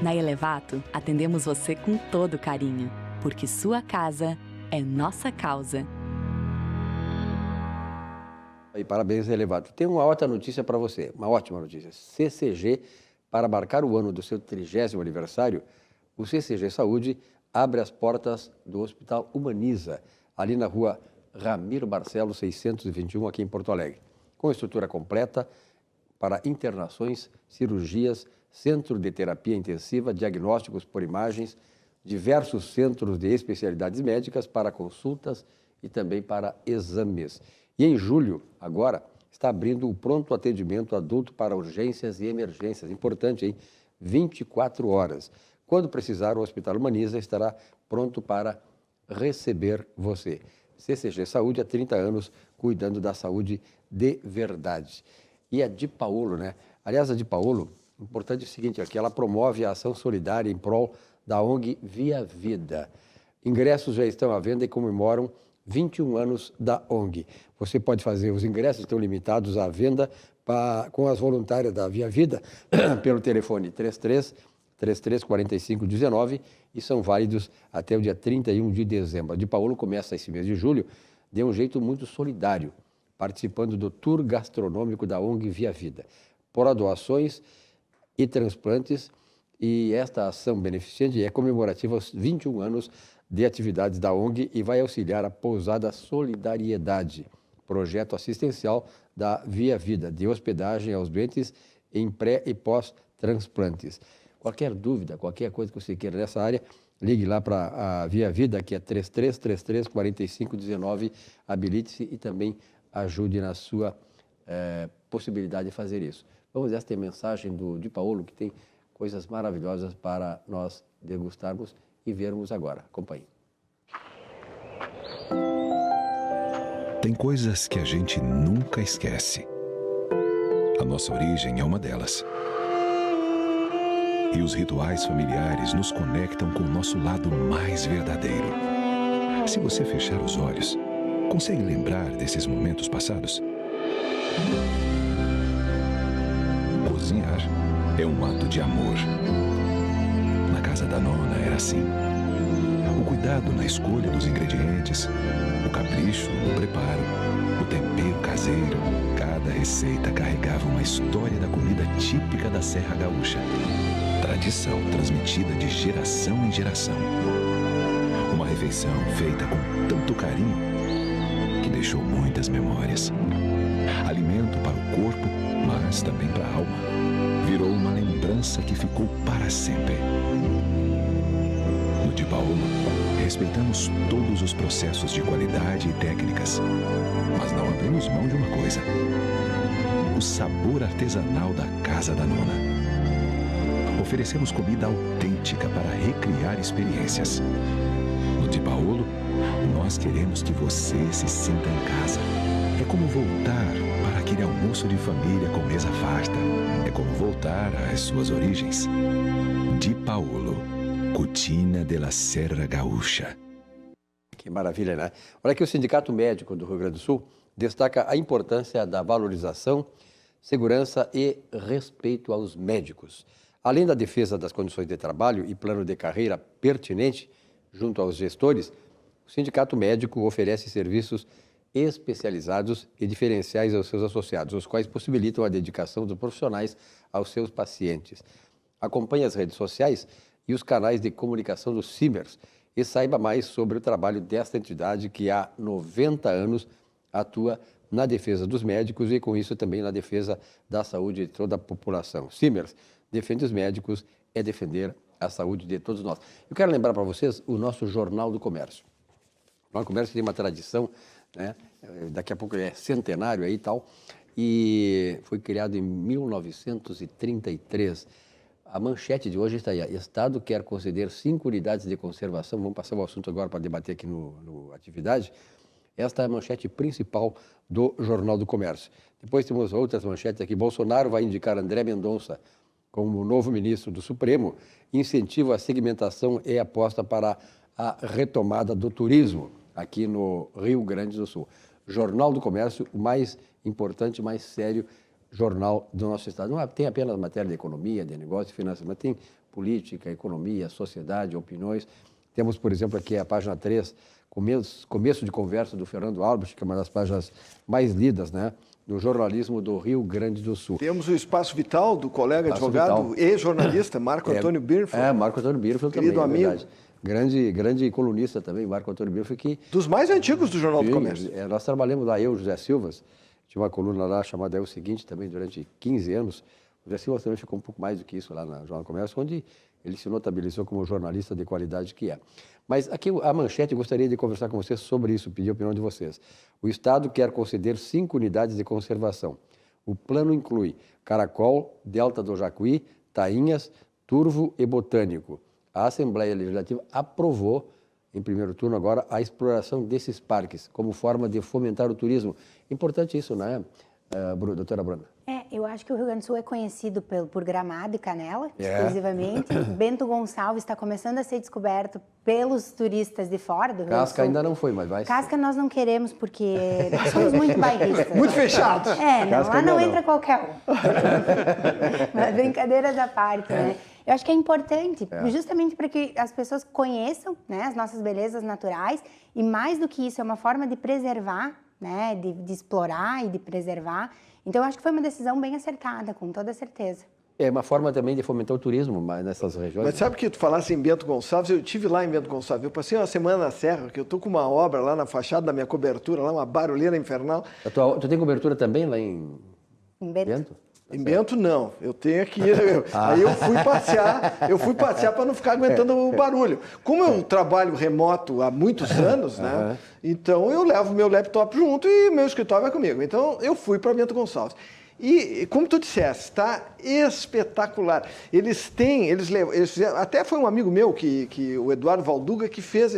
Na Elevato, atendemos você com todo carinho, porque sua casa é nossa causa. E parabéns, Elevato. Tem uma ótima notícia para você, uma ótima notícia. CCG, para marcar o ano do seu 30º aniversário, o CCG Saúde abre as portas do Hospital Humaniza, ali na rua Ramiro Barcelos 621, aqui em Porto Alegre, com estrutura completa para internações, cirurgias, centro de terapia intensiva, diagnósticos por imagens, diversos centros de especialidades médicas para consultas e também para exames. E em julho, agora, está abrindo o pronto atendimento adulto para urgências e emergências. Importante, hein? 24 horas. Quando precisar, o Hospital Humaniza estará pronto para receber você. CCG Saúde há 30 anos, cuidando da saúde de verdade. E a Di Paolo, né? Aliás, a Di Paolo, importante é o seguinte, aqui ela promove a ação solidária em prol da ONG Via Vida. Ingressos já estão à venda e comemoram 21 anos da ONG. Você pode fazer, os ingressos estão limitados à venda com as voluntárias da Via Vida pelo telefone 334519 e são válidos até o dia 31 de dezembro. A Di Paolo começa esse mês de julho de um jeito muito solidário, participando do tour gastronômico da ONG Via Vida, por doações e transplantes, e esta ação beneficente é comemorativa aos 21 anos de atividades da ONG e vai auxiliar a Pousada Solidariedade, projeto assistencial da Via Vida, de hospedagem aos doentes em pré e pós-transplantes. Qualquer dúvida, qualquer coisa que você queira nessa área, ligue lá para a Via Vida, que é 3333-4519, habilite-se e também ajude na sua possibilidade de fazer isso. Vamos, esta é a mensagem do Di Paolo, que tem coisas maravilhosas para nós degustarmos e vermos agora. Acompanhe. Tem coisas que a gente nunca esquece. A nossa origem é uma delas. E os rituais familiares nos conectam com o nosso lado mais verdadeiro. Se você fechar os olhos, consegue lembrar desses momentos passados? Cozinhar é um ato de amor. Na casa da nona era assim. O cuidado na escolha dos ingredientes, o capricho no preparo, o tempero caseiro. Cada receita carregava uma história da comida típica da Serra Gaúcha. Tradição transmitida de geração em geração. Uma refeição feita com tanto carinho que deixou muitas memórias. Alimento para o corpo, mas também para a alma. Virou uma lembrança que ficou para sempre. No Di Paolo, respeitamos todos os processos de qualidade e técnicas, mas não abrimos mão de uma coisa: o sabor artesanal da Casa da Nona. Oferecemos comida autêntica para recriar experiências. No Di Paolo, nós queremos que você se sinta em casa. É como voltar para aquele almoço de família com mesa farta. É como voltar às suas origens. Di Paolo, Cucina de la Serra Gaúcha. Que maravilha, né? Olha aqui, o Sindicato Médico do Rio Grande do Sul destaca a importância da valorização, segurança e respeito aos médicos. Além da defesa das condições de trabalho e plano de carreira pertinente junto aos gestores, o Sindicato Médico oferece serviços especializados e diferenciais aos seus associados, os quais possibilitam a dedicação dos profissionais aos seus pacientes. Acompanhe as redes sociais e os canais de comunicação do CIMERS e saiba mais sobre o trabalho desta entidade que há 90 anos atua na defesa dos médicos e, com isso, também na defesa da saúde de toda a população. CIMERS defende os médicos, é defender a saúde de todos nós. Eu quero lembrar para vocês o nosso Jornal do Comércio. O Jornal do Comércio tem uma tradição, né? Daqui a pouco é centenário aí e tal, e foi criado em 1933. A manchete de hoje está aí: Estado quer conceder 5 unidades de conservação. Vamos passar o assunto agora para debater aqui no Atividade. Esta é a manchete principal do Jornal do Comércio. Depois temos outras manchetes aqui. Bolsonaro vai indicar André Mendonça como novo ministro do Supremo. Incentivo à segmentação e aposta para a retomada do turismo aqui no Rio Grande do Sul. Jornal do Comércio, o mais importante, mais sério jornal do nosso estado. Não tem apenas matéria de economia, de negócio e finanças, mas tem política, economia, sociedade, opiniões. Temos, por exemplo, aqui a página 3, começo de conversa do Fernando Albrecht, que é uma das páginas mais lidas, né, do jornalismo do Rio Grande do Sul. Temos o Espaço Vital do colega advogado e jornalista Marco Antônio Birnfeld. Marco Antônio Birnfeld também, querido amigo. Verdade. Grande colunista também, Marco Antônio Birnfeld, que... Dos mais antigos do Jornal do Comércio. Nós trabalhamos lá, eu, José Silvas, tinha uma coluna lá chamada É o Seguinte também, durante 15 anos. O José Silvas também ficou um pouco mais do que isso lá no Jornal do Comércio, onde ele se notabilizou como jornalista de qualidade que é. Mas aqui a manchete, eu gostaria de conversar com vocês sobre isso, pedir a opinião de vocês. O Estado quer conceder 5 unidades de conservação. O plano inclui Caracol, Delta do Jacuí, Tainhas, Turvo e Botânico. A Assembleia Legislativa aprovou, em primeiro turno agora, a exploração desses parques como forma de fomentar o turismo. Importante isso, né, doutora Bruna? Eu acho que o Rio Grande do Sul é conhecido por Gramado e Canela, exclusivamente. Bento Gonçalves está começando a ser descoberto pelos turistas de fora do Rio Grande do Sul. Casca ainda não foi, mas vai ser. Casca nós não queremos, porque nós somos muito bairristas. Muito fechados. Lá não entra qualquer um. Mas brincadeiras à parte, né? Eu acho que é importante, justamente para que as pessoas conheçam, né, as nossas belezas naturais, e mais do que isso, é uma forma de preservar, né, de explorar e de preservar. Então, eu acho que foi uma decisão bem acertada, com toda certeza. É uma forma também de fomentar o turismo nessas regiões. Mas sabe que tu falasse em Bento Gonçalves? Eu estive lá em Bento Gonçalves. Eu passei uma semana na Serra, que eu estou com uma obra lá na fachada da minha cobertura, lá uma barulheira infernal. Tu tem cobertura também lá em Bento? Em Bento, não. Eu tenho aqui. Aí eu fui passear para não ficar aguentando o barulho. Como eu trabalho remoto há muitos anos, né? Então eu levo meu laptop junto e meu escritório vai comigo. Então eu fui para Bento Gonçalves. E, como tu disseste, está espetacular. Eles fizeram, até foi um amigo meu, o Eduardo Valduga, que fez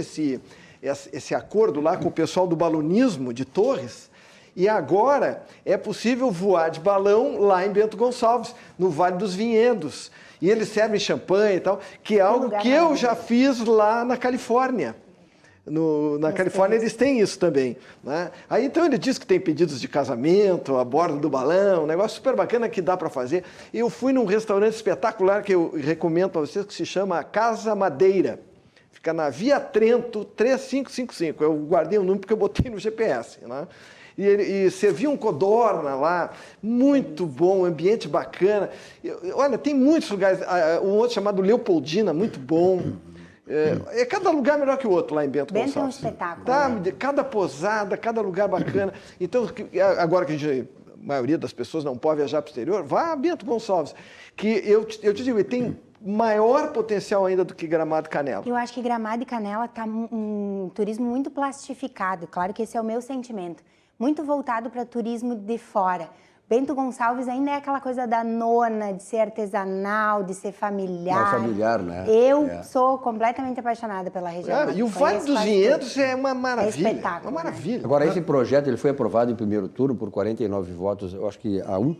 esse acordo lá com o pessoal do balonismo de Torres, e agora é possível voar de balão lá em Bento Gonçalves, no Vale dos Vinhedos. E eles servem champanhe e tal, que é algo que eu já fiz lá na Califórnia. Na Califórnia eles têm isso também, né? Aí então ele diz que tem pedidos de casamento a bordo do balão, um negócio super bacana que dá para fazer. Eu fui num restaurante espetacular que eu recomendo para vocês, que se chama Casa Madeira. Fica na Via Trento 3555. Eu guardei o número porque eu botei no GPS, né? E servia um codorna lá, muito bom, ambiente bacana. Olha, tem muitos lugares, um outro chamado Leopoldina, muito bom. Cada lugar melhor que o outro lá em Bento Gonçalves. É um espetáculo. Tá, né? Cada posada, cada lugar bacana. Então, agora que a maioria das pessoas não pode viajar para o exterior, vá a Bento Gonçalves. Que eu te digo, ele tem maior potencial ainda do que Gramado e Canela. Eu acho que Gramado e Canela está um turismo muito plastificado. Claro que esse é o meu sentimento. Muito voltado para turismo de fora. Bento Gonçalves ainda é aquela coisa da nona, de ser artesanal, de ser familiar. Mais familiar, né? Eu sou completamente apaixonada pela região. E o Vale dos Vinhedos é uma maravilha. É espetáculo. Uma maravilha. Agora, esse projeto ele foi aprovado em primeiro turno por 49 votos. Eu acho que há um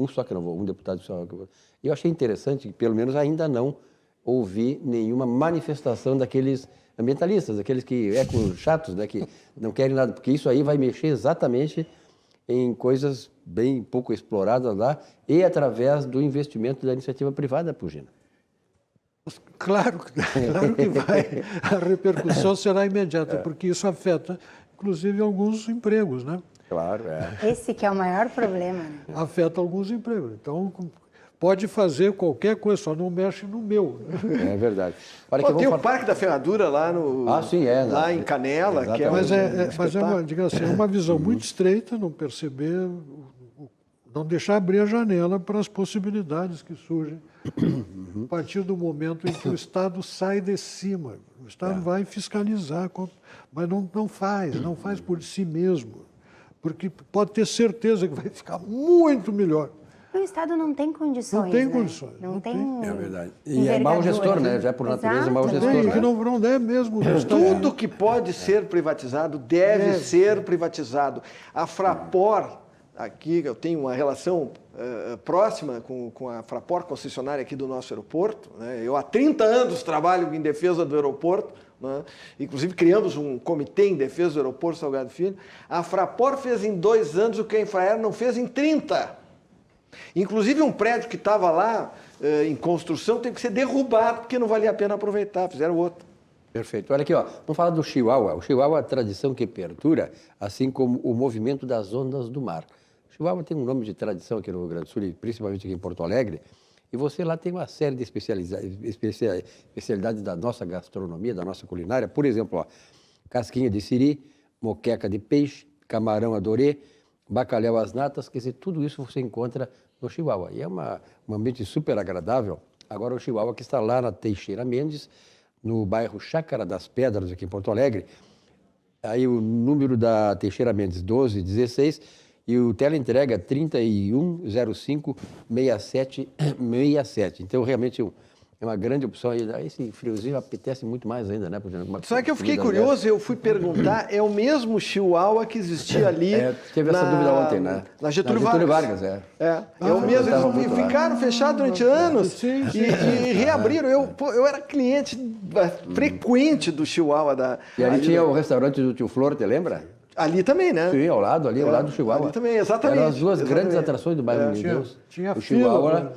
só que não votou, um deputado só que votou. E eu achei interessante que, pelo menos, ainda não ouvi nenhuma manifestação daqueles ambientalistas, aqueles que chatos, né, que não querem nada, porque isso aí vai mexer exatamente em coisas bem pouco exploradas lá e através do investimento da iniciativa privada, Pugina. Claro que vai. A repercussão será imediata, porque isso afeta, inclusive, alguns empregos, né? Claro, Esse que é o maior problema. Né? Afeta alguns empregos. Então, pode fazer qualquer coisa, só não mexe no meu. É verdade. Olha, tem o Parque da Ferradura lá lá em Canela, que é uma visão muito estreita, não perceber, não deixar abrir a janela para as possibilidades que surgem a partir do momento em que o Estado sai de cima. O Estado vai fiscalizar, mas não faz por si mesmo, porque pode ter certeza que vai ficar muito melhor. O Estado não tem condições. Não tem né? condições. Não tem. É verdade. E é mau gestor, né? Já por natureza é mau gestor. Que não é mesmo. Tudo que pode ser privatizado deve ser privatizado. A Fraport, aqui eu tenho uma relação próxima com a Fraport, concessionária aqui do nosso aeroporto, né? Eu há 30 anos trabalho em defesa do aeroporto, né? Inclusive criamos um comitê em defesa do aeroporto Salgado Filho. A Fraport fez em 2 anos o que a Infraero não fez em 30. Inclusive um prédio que estava lá em construção teve que ser derrubado porque não valia a pena aproveitar, fizeram outro. Perfeito. Olha aqui, ó, vamos falar do Chihuahua. O Chihuahua é a tradição que perdura, assim como o movimento das ondas do mar. O Chihuahua tem um nome de tradição aqui no Rio Grande do Sul, e principalmente aqui em Porto Alegre, e você lá tem uma série de especialidades da nossa gastronomia, da nossa culinária. Por exemplo, ó, casquinha de siri, moqueca de peixe, camarão adorê, bacalhau às natas, quer dizer, tudo isso você encontra no Chihuahua. E é um ambiente super agradável. Agora o Chihuahua que está lá na Teixeira Mendes, no bairro Chácara das Pedras, aqui em Porto Alegre. Aí o número da Teixeira Mendes, 1216, e o teleentrega 3105-6767. Então, realmente, é uma grande opção. E esse friozinho apetece muito mais ainda, né? Só que eu fiquei curioso, eu fui perguntar, é o mesmo Chihuahua que existia ali... teve essa dúvida ontem, né? Na Getúlio Vargas. É o mesmo, eles ficaram fechados durante anos e reabriram. Eu era cliente frequente do Chihuahua. E ali tinha o restaurante do Tio Flor, te lembra? Ali também, né? Sim, ao lado do Chihuahua. Ali também, exatamente. Eram as duas grandes atrações do bairro de Deus. Tinha o Chihuahua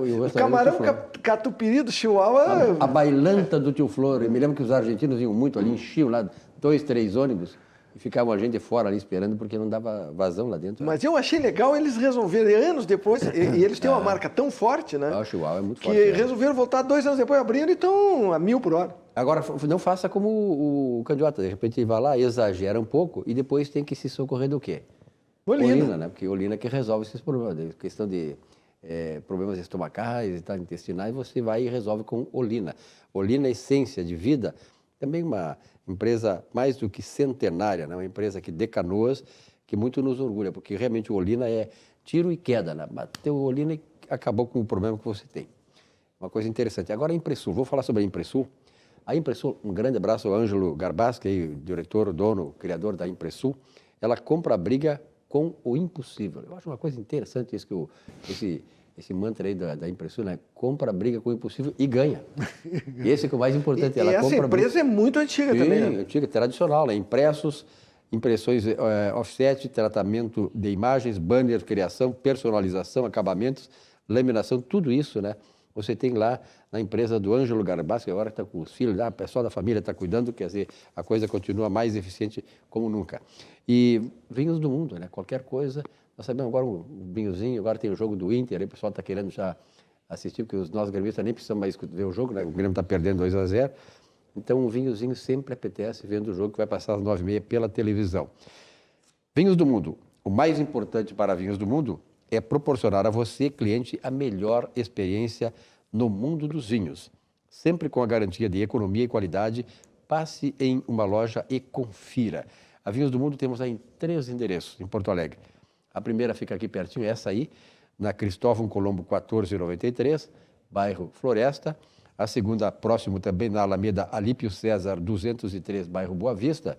e o camarão catupiry do Chihuahua... A bailanta do Tio Flor. Eu me lembro que os argentinos iam muito ali, enchiam lá 2, 3 ônibus e ficavam a gente fora ali esperando porque não dava vazão lá dentro. Mas eu achei legal eles resolverem, anos depois, e eles têm uma marca tão forte, né? O Chihuahua é muito forte. Que resolveram voltar 2 anos depois, abrindo e estão a 1000 por hora. Agora, não faça como o candidato, de repente vai lá, exagera um pouco e depois tem que se socorrer do quê? Olina, né? Porque Olina que resolve esses problemas, questão de problemas estomacais e intestinais, você vai e resolve com Olina. Olina, essência de vida, também uma empresa mais do que centenária, né? Uma empresa aqui de Canoas, que muito nos orgulha, porque realmente o Olina é tiro e queda, né? Bateu o Olina e acabou com o problema que você tem. Uma coisa interessante. Agora a Impressul, vou falar sobre a Impressul. A Impressul, um grande abraço ao Ângelo Garbaschi, que é o diretor, o dono, o criador da Impressul, ela compra a briga com o impossível. Eu acho uma coisa interessante isso que esse mantra aí da Impressul, né? Compra a briga com o impossível e ganha. Esse que é o mais importante. E essa empresa é muito antiga também, né? Antiga, tradicional, né? Impressos, impressões offset, tratamento de imagens, banner, criação, personalização, acabamentos, laminação, tudo isso, né? Você tem lá na empresa do Ângelo Garbaschi, que agora está com os filhos, o pessoal da família está cuidando, quer dizer, a coisa continua mais eficiente como nunca. E vinhos do mundo, né? Qualquer coisa, nós sabemos agora um vinhozinho, agora tem o jogo do Inter, aí o pessoal está querendo já assistir, porque nós gremistas nem precisamos mais ver o jogo, né? O Grêmio está perdendo 2-0, então um vinhozinho sempre apetece vendo o jogo que vai passar às 9h30 pela televisão. Vinhos do mundo, o mais importante para vinhos do mundo é proporcionar a você, cliente, a melhor experiência no mundo dos vinhos. Sempre com a garantia de economia e qualidade, passe em uma loja e confira. A Vinhos do Mundo temos aí 3 endereços em Porto Alegre. A primeira fica aqui pertinho, essa aí, na Cristóvão Colombo 1493, bairro Floresta. A segunda, próximo também na Alameda Alípio César 203, bairro Boa Vista.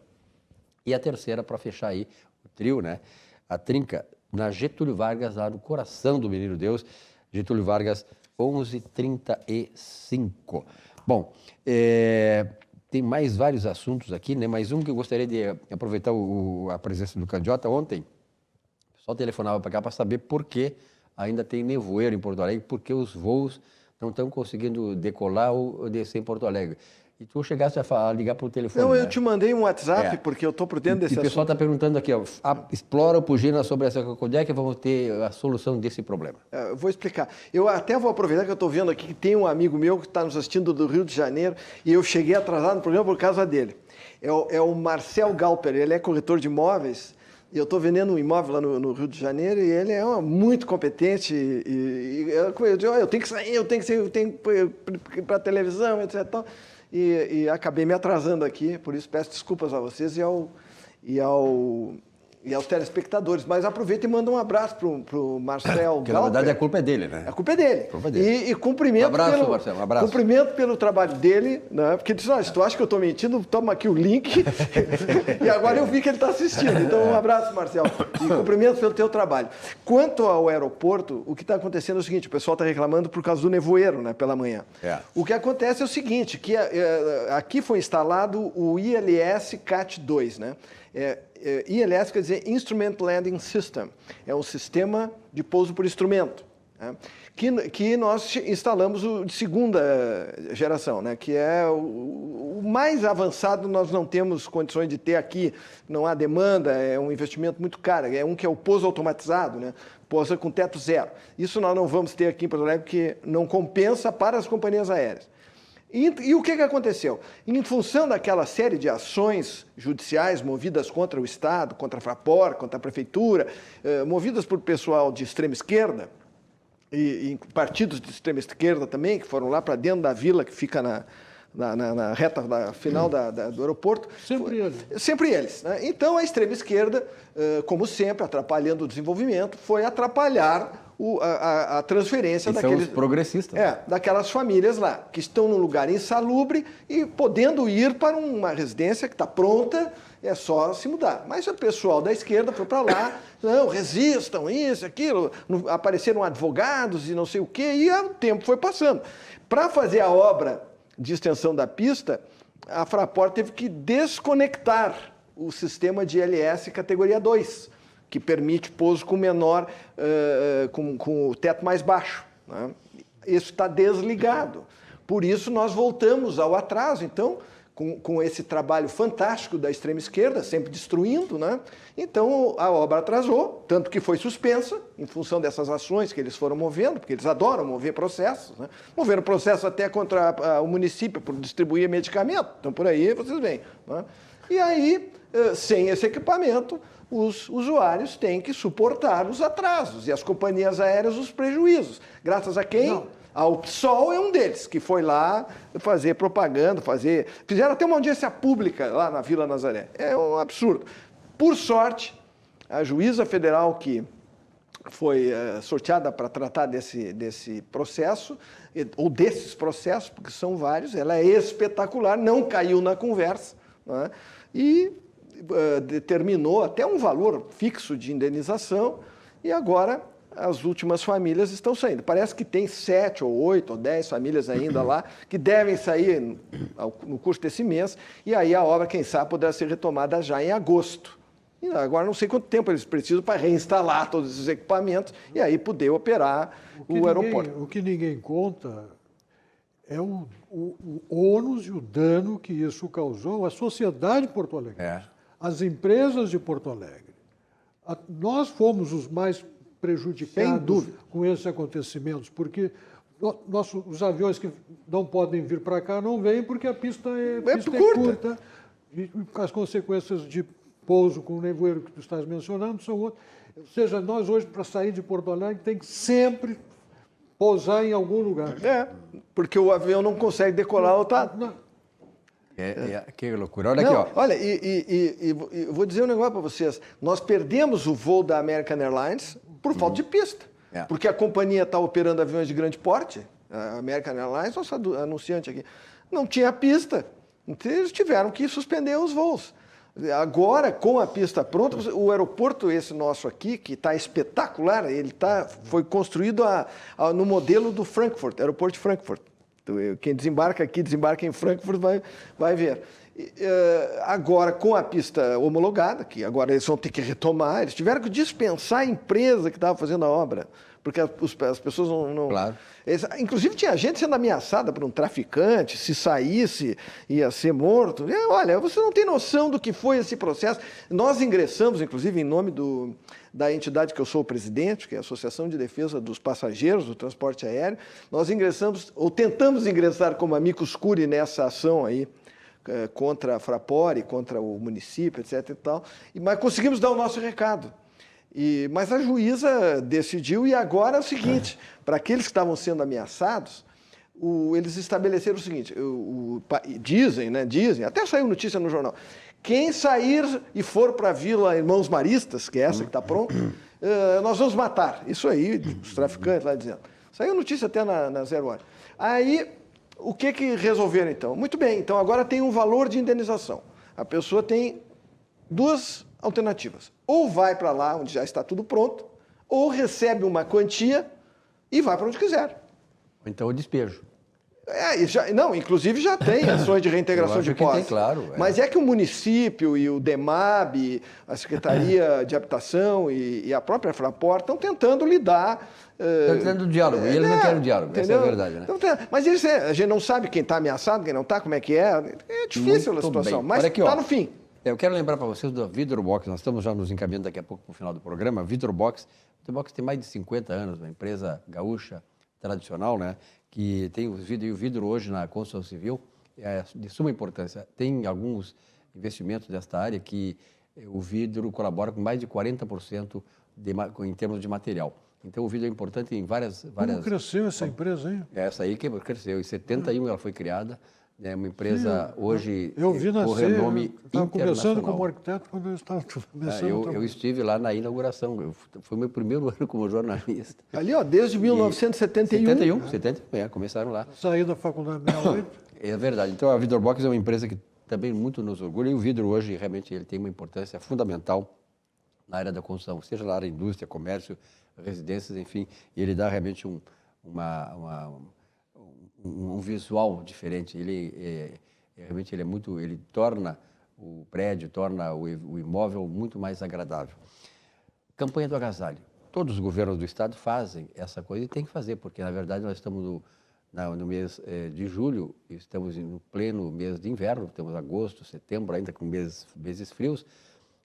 E a terceira, para fechar aí o trio, né? A trinca, na Getúlio Vargas, lá no coração do Menino Deus, Getúlio Vargas 1135. Bom, tem mais vários assuntos aqui, né? Mas um que eu gostaria de aproveitar a presença do Candiota ontem, o pessoal telefonava para cá para saber por que ainda tem nevoeiro em Porto Alegre, por que os voos não estão conseguindo decolar ou descer em Porto Alegre. E tu chegasse a ligar para o telefone. Não, né? eu te mandei um WhatsApp, porque eu estou por dentro desse assunto. E o pessoal está perguntando aqui, ó, explora o Pugina sobre essa quando é que vamos ter a solução desse problema. Eu vou explicar. Eu até vou aproveitar que eu estou vendo aqui que tem um amigo meu que está nos assistindo do Rio de Janeiro e eu cheguei atrasado no programa por causa dele. É o Marcel Galper, ele é corretor de imóveis e eu estou vendendo um imóvel lá no Rio de Janeiro e ele é muito competente eu tenho que sair, eu tenho que ir para a televisão, etc. E acabei me atrasando aqui, por isso peço desculpas a vocês e aos telespectadores. Mas aproveita e manda um abraço para o Marcel Porque, na verdade, a culpa é dele, né? A culpa é dele. E cumprimento, Marcelo, um abraço. Cumprimento pelo trabalho dele, né? Porque ele disse, se tu acha que eu estou mentindo, toma aqui o link. E agora eu vi que ele está assistindo. Então, um abraço, Marcel. E cumprimento pelo teu trabalho. Quanto ao aeroporto, o que está acontecendo é o seguinte, o pessoal está reclamando por causa do nevoeiro, né, pela manhã. O que acontece é o seguinte, que aqui foi instalado o ILS CAT-2, né? ILS quer dizer Instrument Landing System, é um sistema de pouso por instrumento, né? que nós instalamos o de segunda geração, né? Que é o mais avançado, nós não temos condições de ter aqui, não há demanda, é um investimento muito caro, é um que é o pouso automatizado, né? Pousa com teto zero. Isso nós não vamos ter aqui em Porto Alegre porque não compensa para as companhias aéreas. E o que aconteceu? Em função daquela série de ações judiciais movidas contra o Estado, contra a Fraport, contra a Prefeitura, movidas por pessoal de extrema esquerda, e partidos de extrema esquerda também, que foram lá para dentro da vila, que fica na reta final do aeroporto. Sempre eles. Né? Então, a extrema esquerda, como sempre, atrapalhando o desenvolvimento, foi atrapalhar a transferência daqueles progressistas. Daquelas famílias lá, que estão num lugar insalubre e podendo ir para uma residência que está pronta, é só se mudar. Mas o pessoal da esquerda foi para lá, não, resistam, isso, aquilo, apareceram advogados e não sei o quê, e o tempo foi passando. Para fazer a obra de extensão da pista, a Fraport teve que desconectar o sistema de ILS categoria 2, que permite pouso com menor, com o teto mais baixo, né? Isso está desligado. Por isso, nós voltamos ao atraso. Então, com esse trabalho fantástico da extrema esquerda, sempre destruindo, né? Então, a obra atrasou, tanto que foi suspensa, em função dessas ações que eles foram movendo, porque eles adoram mover processos, né? Moveram processo até contra o município por distribuir medicamento. Então, por aí vocês veem, né? E aí, sem esse equipamento, os usuários têm que suportar os atrasos e as companhias aéreas os prejuízos. Graças a quem? Não. A UPSOL é um deles, que foi lá fazer propaganda, fizeram até uma audiência pública lá na Vila Nazaré. É um absurdo. Por sorte, a juíza federal que foi sorteada para tratar desse processo, ou desses processos, porque são vários. Ela é espetacular, não caiu na conversa, né? E determinou até um valor fixo de indenização, e agora as últimas famílias estão saindo. Parece que tem 7 ou 8 ou 10 famílias ainda lá que devem sair no curso desse mês, e aí a obra, quem sabe, poderá ser retomada já em agosto. E agora não sei quanto tempo eles precisam para reinstalar todos esses equipamentos e aí poder operar o aeroporto. O que ninguém conta é o ônus e o dano que isso causou à sociedade de Porto Alegre, às empresas de Porto Alegre. Nós fomos os mais prejudicados com esses acontecimentos, porque os aviões que não podem vir para cá não vêm porque a pista é curta. E as consequências de pouso com o nevoeiro que tu estás mencionando são outras. Ou seja, nós hoje, para sair de Porto Alegre, tem que sempre pousar em algum lugar. Porque o avião não consegue decolar ou tá... Que loucura. Olha aqui, ó. Olha, e vou dizer um negócio para vocês. Nós perdemos o voo da American Airlines por falta de pista. Porque a companhia está operando aviões de grande porte, a American Airlines, nosso anunciante aqui, não tinha pista. Então, eles tiveram que suspender os voos. Agora, com a pista pronta, o aeroporto esse nosso aqui, que está espetacular, foi construído no modelo do Frankfurt, aeroporto de Frankfurt. Quem desembarca aqui, desembarca em Frankfurt, vai ver. Agora, com a pista homologada, que agora eles vão ter que retomar, eles tiveram que dispensar a empresa que estava fazendo a obra, porque as pessoas não... Claro. Inclusive, tinha gente sendo ameaçada por um traficante, se saísse, ia ser morto. Olha, você não tem noção do que foi esse processo. Nós ingressamos, inclusive, em nome da entidade que eu sou o presidente, que é a Associação de Defesa dos Passageiros do Transporte Aéreo, nós ingressamos, ou tentamos ingressar como amicus curiae nessa ação aí, contra a Fraport, contra o município, etc. e tal, mas conseguimos dar o nosso recado. Mas a juíza decidiu, e agora é o seguinte, para aqueles que estavam sendo ameaçados, eles estabeleceram o seguinte, dizem, até saiu notícia no jornal, quem sair e for para a Vila Irmãos Maristas, que é essa que está pronta, nós vamos matar. Isso aí, os traficantes lá dizendo. Saiu notícia até na 0 Hora. Aí, o que resolveram então? Muito bem, então agora tem um valor de indenização. A pessoa tem 2 alternativas. Ou vai para lá, onde já está tudo pronto, ou recebe uma quantia e vai para onde quiser. Então o despejo. Inclusive já tem ações de reintegração de posse. Claro. Mas é que o município e o DEMAB, a Secretaria de Habitação e a própria Fraport estão tentando lidar... Estão tentando diálogo, e eles não querem diálogo, essa é a verdade, né? Mas a gente não sabe quem está ameaçado, quem não está, como é que é. É difícil a situação, mas está no fim. Eu quero lembrar para vocês do Vidrobox, nós estamos já nos encaminhando daqui a pouco para o final do programa. Vidrobox tem mais de 50 anos, uma empresa gaúcha tradicional, né? Que tem os vidros, e o vidro hoje na construção civil é de suma importância. Tem alguns investimentos desta área que o vidro colabora com mais de 40% em termos de material. Então o vidro é importante em várias... Como cresceu essa empresa, hein? Essa aí que cresceu. Em 71 ela foi criada. É uma empresa hoje eu vi nascer, com renome internacional. Estava conversando com o arquiteto quando eu estava começando. Eu estive lá na inauguração. Foi meu primeiro ano como jornalista. Ali, desde 1971. 71, começaram lá. Saí da faculdade 68. É verdade. Então a Vidrobox é uma empresa que também muito nos orgulha, e o vidro hoje realmente ele tem uma importância fundamental na área da construção, seja na área da indústria, comércio, residências, enfim, e ele dá realmente um visual diferente. Realmente ele torna o prédio, torna o imóvel muito mais agradável. Campanha do agasalho. Todos os governos do estado fazem essa coisa e tem que fazer, porque na verdade nós estamos no mês de julho, estamos no pleno mês de inverno, temos agosto, setembro ainda com meses frios,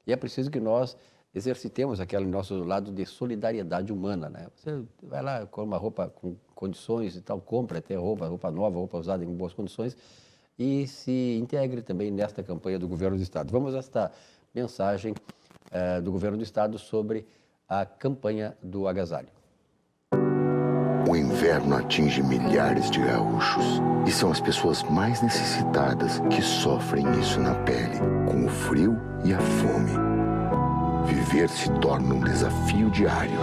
e é preciso que nós exercitemos aquele nosso lado de solidariedade humana, né? Você vai lá com uma roupa com condições e tal, compra até roupa nova, roupa usada em boas condições, e se integre também nesta campanha do governo do estado. Vamos a esta mensagem do governo do estado sobre a campanha do agasalho. O inverno atinge milhares de gaúchos e são as pessoas mais necessitadas que sofrem isso na pele, com o frio e a fome. viver se torna um desafio diário.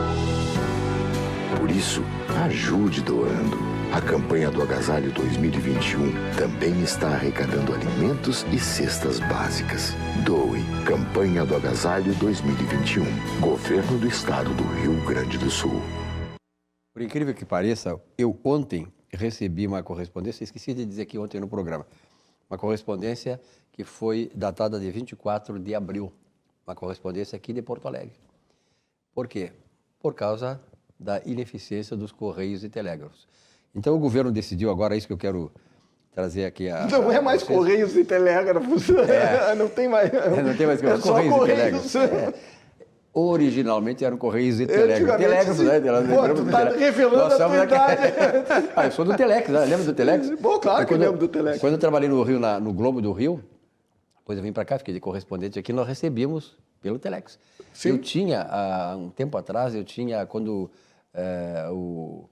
Por isso, ajude doando. A campanha do Agasalho 2021 também está arrecadando alimentos e cestas básicas. Doe. Campanha do Agasalho 2021. Governo do Estado do Rio Grande do Sul. Por incrível que pareça, eu ontem recebi uma correspondência, esqueci de dizer aqui ontem no programa, uma correspondência que foi datada de 24 de abril, uma correspondência aqui de Porto Alegre. Por quê? Por causa da ineficiência dos Correios e Telégrafos. Então o governo decidiu, agora é isso que eu quero trazer aqui. Não é mais vocês. Correios e Telégrafos, não tem mais. Não tem mais Correios Correios. E Telégrafos. Originalmente eram Correios e Telégrafos. Telégrafos, né? Pô, tu tá revelando a tua idade. Eu sou do Telex, né? Lembra do Telex? Bom, claro que eu lembro do Telex. Quando eu trabalhei no Rio, no Globo do Rio, depois eu vim para cá, fiquei de correspondente aqui, nós recebíamos pelo Telex. Sim. Eu tinha, há um tempo atrás, quando o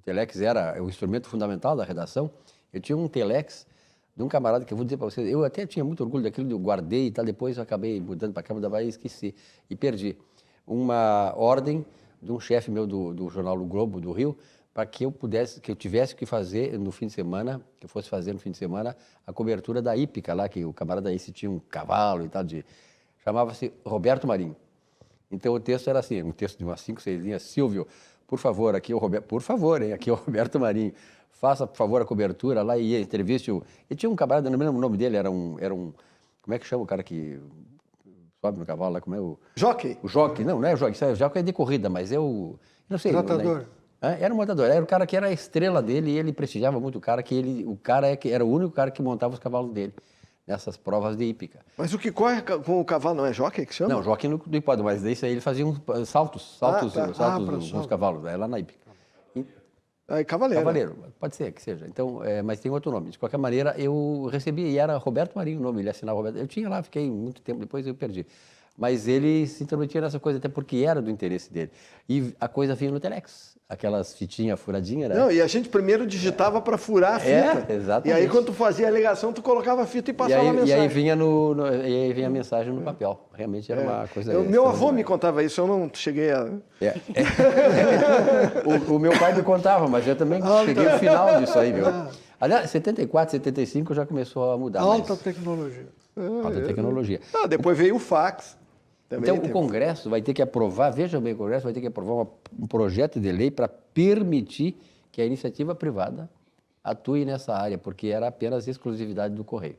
Telex era o instrumento fundamental da redação, eu tinha um Telex de um camarada que eu vou dizer para vocês, eu até tinha muito orgulho daquilo, eu guardei e tal, depois eu acabei mudando para cá, da Bahia e esqueci. E perdi uma ordem de um chefe meu do jornal O Globo do Rio, para que eu tivesse que fazer no fim de semana, que eu fosse fazer no fim de semana, a cobertura da hípica lá, que o camarada esse tinha um cavalo e tal, chamava-se Roberto Marinho. Então o texto era assim, um texto de umas 5, 6 linhas, Silvio, por favor, aqui é o Roberto, por favor, hein, aqui é o Roberto Marinho. Faça, por favor, a cobertura lá e entreviste o... E tinha um camarada, não me lembro o nome dele, era um... Como é que chama o cara que sobe no cavalo lá? Como é o... Jockey. O jockey, não é o jockey, o jockey é de corrida, mas é o... Não sei. Tratador. Era um montador, era o cara que era a estrela dele e ele prestigiava muito o cara, era o único cara que montava os cavalos dele, nessas provas de hípica. Mas o que corre com o cavalo não é jockey que chama? Não, jockey não pode, mas daí ele fazia saltos nos cavalos, lá na hípica. Cavaleiro. Cavaleiro, pode ser que seja. Então, mas tem outro nome. De qualquer maneira, eu recebi, e era Roberto Marinho o nome, ele assinava Roberto. Eu tinha lá, fiquei muito tempo, depois eu perdi. Mas ele se intrometia nessa coisa, até porque era do interesse dele. E a coisa vinha no Telex, aquelas fitinhas furadinhas. Não, e a gente primeiro digitava para furar a fita. Exatamente. E aí, quando tu fazia a ligação, tu colocava a fita e passava a mensagem. E aí vinha a mensagem no papel. Realmente era uma coisa... Meu avô me contava isso, eu não cheguei a... O meu pai me contava, mas eu também cheguei ao final disso aí, viu? Aliás, 74, 75 já começou a mudar. Alta tecnologia. Alta tecnologia. Depois veio o fax. Então, o Congresso vai ter que aprovar, veja bem, o Congresso vai ter que aprovar um projeto de lei para permitir que a iniciativa privada atue nessa área, porque era apenas exclusividade do Correio.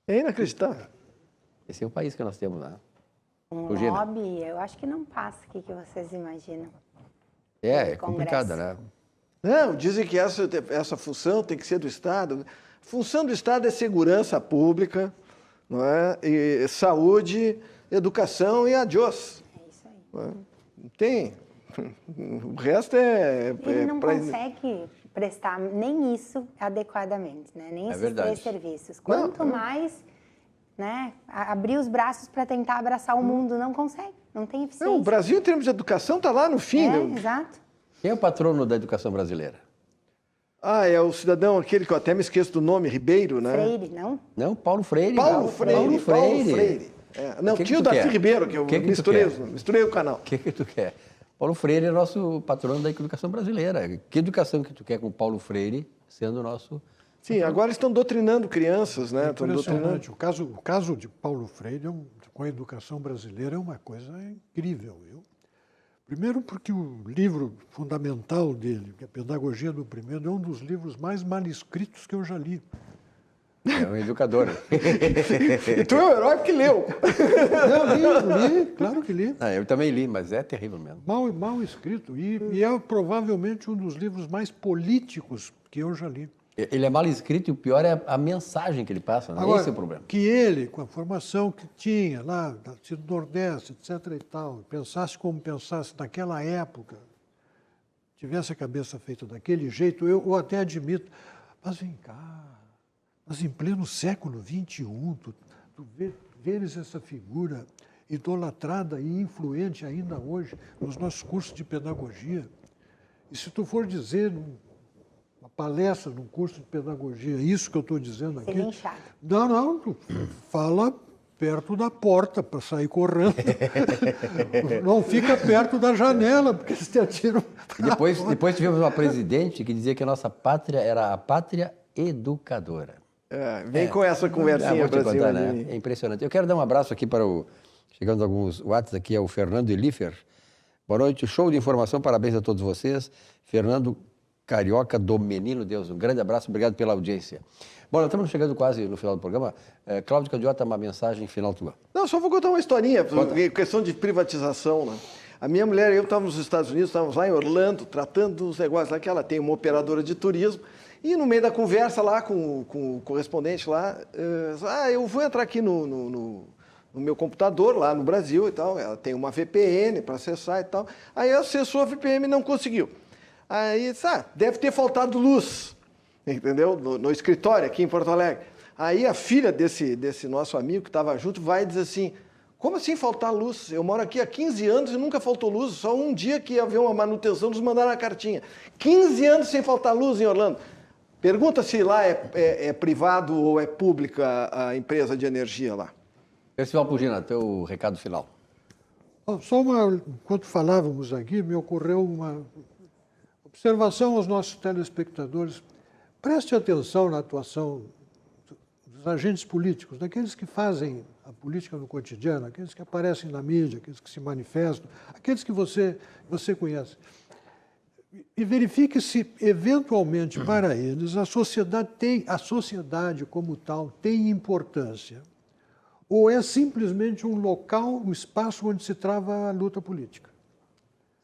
É inacreditável. Esse é o país que nós temos lá. Lobby, eu acho que não passa aqui que vocês imaginam. É complicada, né? Não, dizem que essa função tem que ser do Estado. A função do Estado é segurança pública, não é? E saúde, educação e adiós. É isso aí. Não tem. O resto é... Ele não consegue prestar nem isso adequadamente, né? Nem esses três serviços. Quanto mais, né, abrir os braços para tentar abraçar o mundo, não consegue, não tem eficiência. Não, o Brasil, em termos de educação, está lá no fim. Exato. Quem é o patrono da educação brasileira? É o cidadão, aquele que eu até me esqueço do nome, Ribeiro, né? Freire, não? Não, Paulo Freire. Paulo Freire. Não, tio Darcy Ribeiro, que eu misturei o canal. O que tu quer? Paulo Freire é nosso patrono da educação brasileira. Que educação que tu quer com Paulo Freire sendo o nosso... Sim, agora estão doutrinando crianças, né? Impressionante. O caso de Paulo Freire com a educação brasileira é uma coisa incrível, viu? Primeiro porque o livro fundamental dele, que é a Pedagogia do Primeiro, é um dos livros mais mal escritos que eu já li. É um educador. E tu é o herói que leu. Eu li, claro que li. Eu também li, mas é terrível mesmo. Mal escrito. E é provavelmente um dos livros mais políticos que eu já li. Ele é mal escrito e o pior é a mensagem que ele passa, né? Agora, esse é o problema. Que ele, com a formação que tinha lá, do Nordeste, etc. e tal, pensasse como pensasse naquela época, tivesse a cabeça feita daquele jeito, eu até admito. Mas vem cá, mas em pleno século XXI, tu veres essa figura idolatrada e influente ainda hoje nos nossos cursos de pedagogia. E se tu for dizer uma palestra num curso de pedagogia, isso que eu estou dizendo aqui... Seria inchado. Não, tu fala perto da porta para sair correndo. Não fica perto da janela, porque eles te atiram. Depois tivemos uma presidente que dizia que a nossa pátria era a pátria educadora. Vem com essa conversinha para cima, né? É impressionante. Eu quero dar um abraço aqui para o... Chegando alguns WhatsApp aqui, é o Fernando Elifer. Boa noite, show de informação, parabéns a todos vocês. Fernando Carioca do Menino Deus, um grande abraço, obrigado pela audiência. Bom, nós estamos chegando quase no final do programa. Cláudio Candiota, uma mensagem final tua. Não, só vou contar uma historinha, questão de privatização, né? A minha mulher e eu estávamos nos Estados Unidos, estávamos lá em Orlando, tratando dos negócios lá, que ela tem uma operadora de turismo, e no meio da conversa lá com o correspondente lá, eu vou entrar aqui no meu computador lá no Brasil e tal, ela tem uma VPN para acessar e tal, aí acessou a VPN e não conseguiu. Aí, deve ter faltado luz, entendeu? No escritório aqui em Porto Alegre. Aí a filha desse nosso amigo que estava junto vai e diz assim, como assim faltar luz? Eu moro aqui há 15 anos e nunca faltou luz, só um dia que ia haver uma manutenção, nos mandaram a cartinha. 15 anos sem faltar luz em Orlando. Pergunta se lá é privado ou é pública a empresa de energia lá. Percival Pugina, teu recado final. Só enquanto falávamos aqui, me ocorreu uma observação aos nossos telespectadores. Preste atenção na atuação dos agentes políticos, daqueles que fazem a política no cotidiano, aqueles que aparecem na mídia, aqueles que se manifestam, aqueles que você conhece. E verifique se, eventualmente, para eles, a sociedade como tal tem importância. Ou é simplesmente um local, um espaço onde se trava a luta política.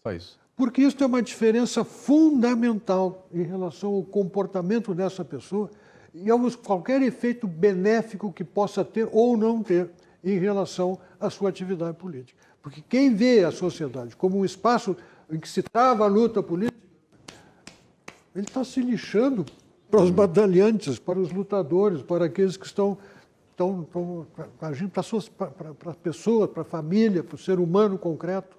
Só isso. Porque isso é uma diferença fundamental em relação ao comportamento dessa pessoa e a qualquer efeito benéfico que possa ter ou não ter em relação à sua atividade política. Porque quem vê a sociedade como um espaço em que se trava a luta política, ele está se lixando para os batalhantes, para os lutadores, para aqueles que estão agindo para a pessoa, para a família, para o ser humano concreto.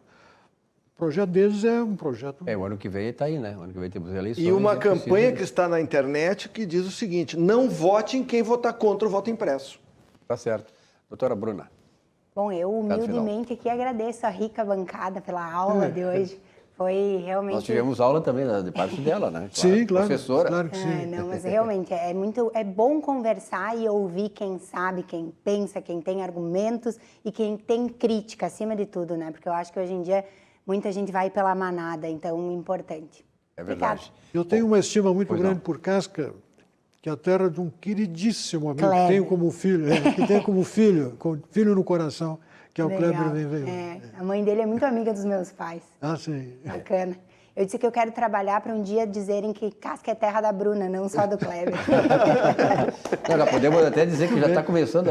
O projeto deles é um projeto... O ano que vem está aí, né? O ano que vem temos eleições. E uma campanha que está na internet que diz o seguinte, não vote em quem votar contra o voto impresso. Tá certo. Doutora Bruna. Bom, eu humildemente aqui agradeço a rica bancada pela aula de hoje. Foi realmente... Nós tivemos aula também de parte dela, né? Sim, claro. Professora. Claro que sim. Não, mas realmente é bom conversar e ouvir quem sabe, quem pensa, quem tem argumentos e quem tem crítica, acima de tudo, né? Porque eu acho que hoje em dia muita gente vai pela manada, então é importante. É verdade. Obrigada. Eu tenho uma estima muito grande por Casca, que é a terra de um queridíssimo amigo que tenho como filho, que tenho como filho no coração, que é o Kleber Venveio. A mãe dele é muito amiga dos meus pais. Ah, sim. Bacana. Eu disse que eu quero trabalhar para um dia dizerem que Casca é terra da Bruna, não só do Kleber. Já podemos até dizer que já está começando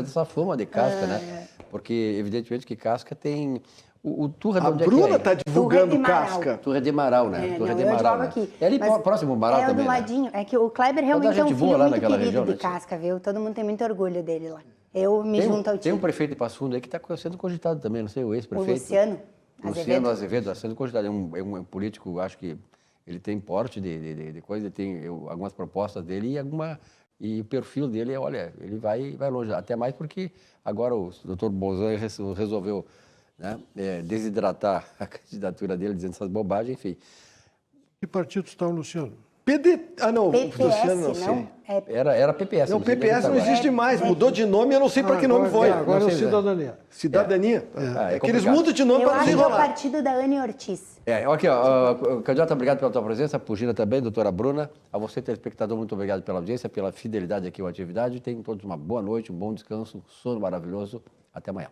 essa fama de Casca, né? Porque, evidentemente, que Casca tem... O Turra de onde é que é? A Bruna está divulgando Casca. Turra de Marau, né? Turra de eu Marau, jogo né? aqui. É ali próximo ao Marau também, do ladinho. Né? É que o Kleber realmente é um filho muito querido região, de Casca, viu? Todo mundo tem muito orgulho dele lá. Eu me junto ao time. Tem um prefeito de Passo Fundo aí que está sendo cogitado também, não sei, o ex-prefeito. O Luciano Azevedo está sendo cogitado. É um político, acho que ele tem porte de coisa, ele tem algumas propostas dele e o perfil dele, olha, ele vai longe. Até mais porque agora o doutor Bolzan resolveu, né, desidratar a candidatura dele, dizendo essas bobagens, enfim. Que partido está o Luciano? Não, PPS, Luciano não sei. Era PPS. Não, PPS não existe mais, mudou de nome, eu não sei para que nome foi. Agora é o Cidadania. Cidadania? É que eles mudam de nome para nos enrolar. Eu acho que é o partido da Anne Ortiz. Aqui, candidato, obrigado pela tua presença, Pugina também, doutora Bruna. A você, telespectador, muito obrigado pela audiência, pela fidelidade aqui à atividade. Tenham todos uma boa noite, um bom descanso, um sono maravilhoso. Até amanhã.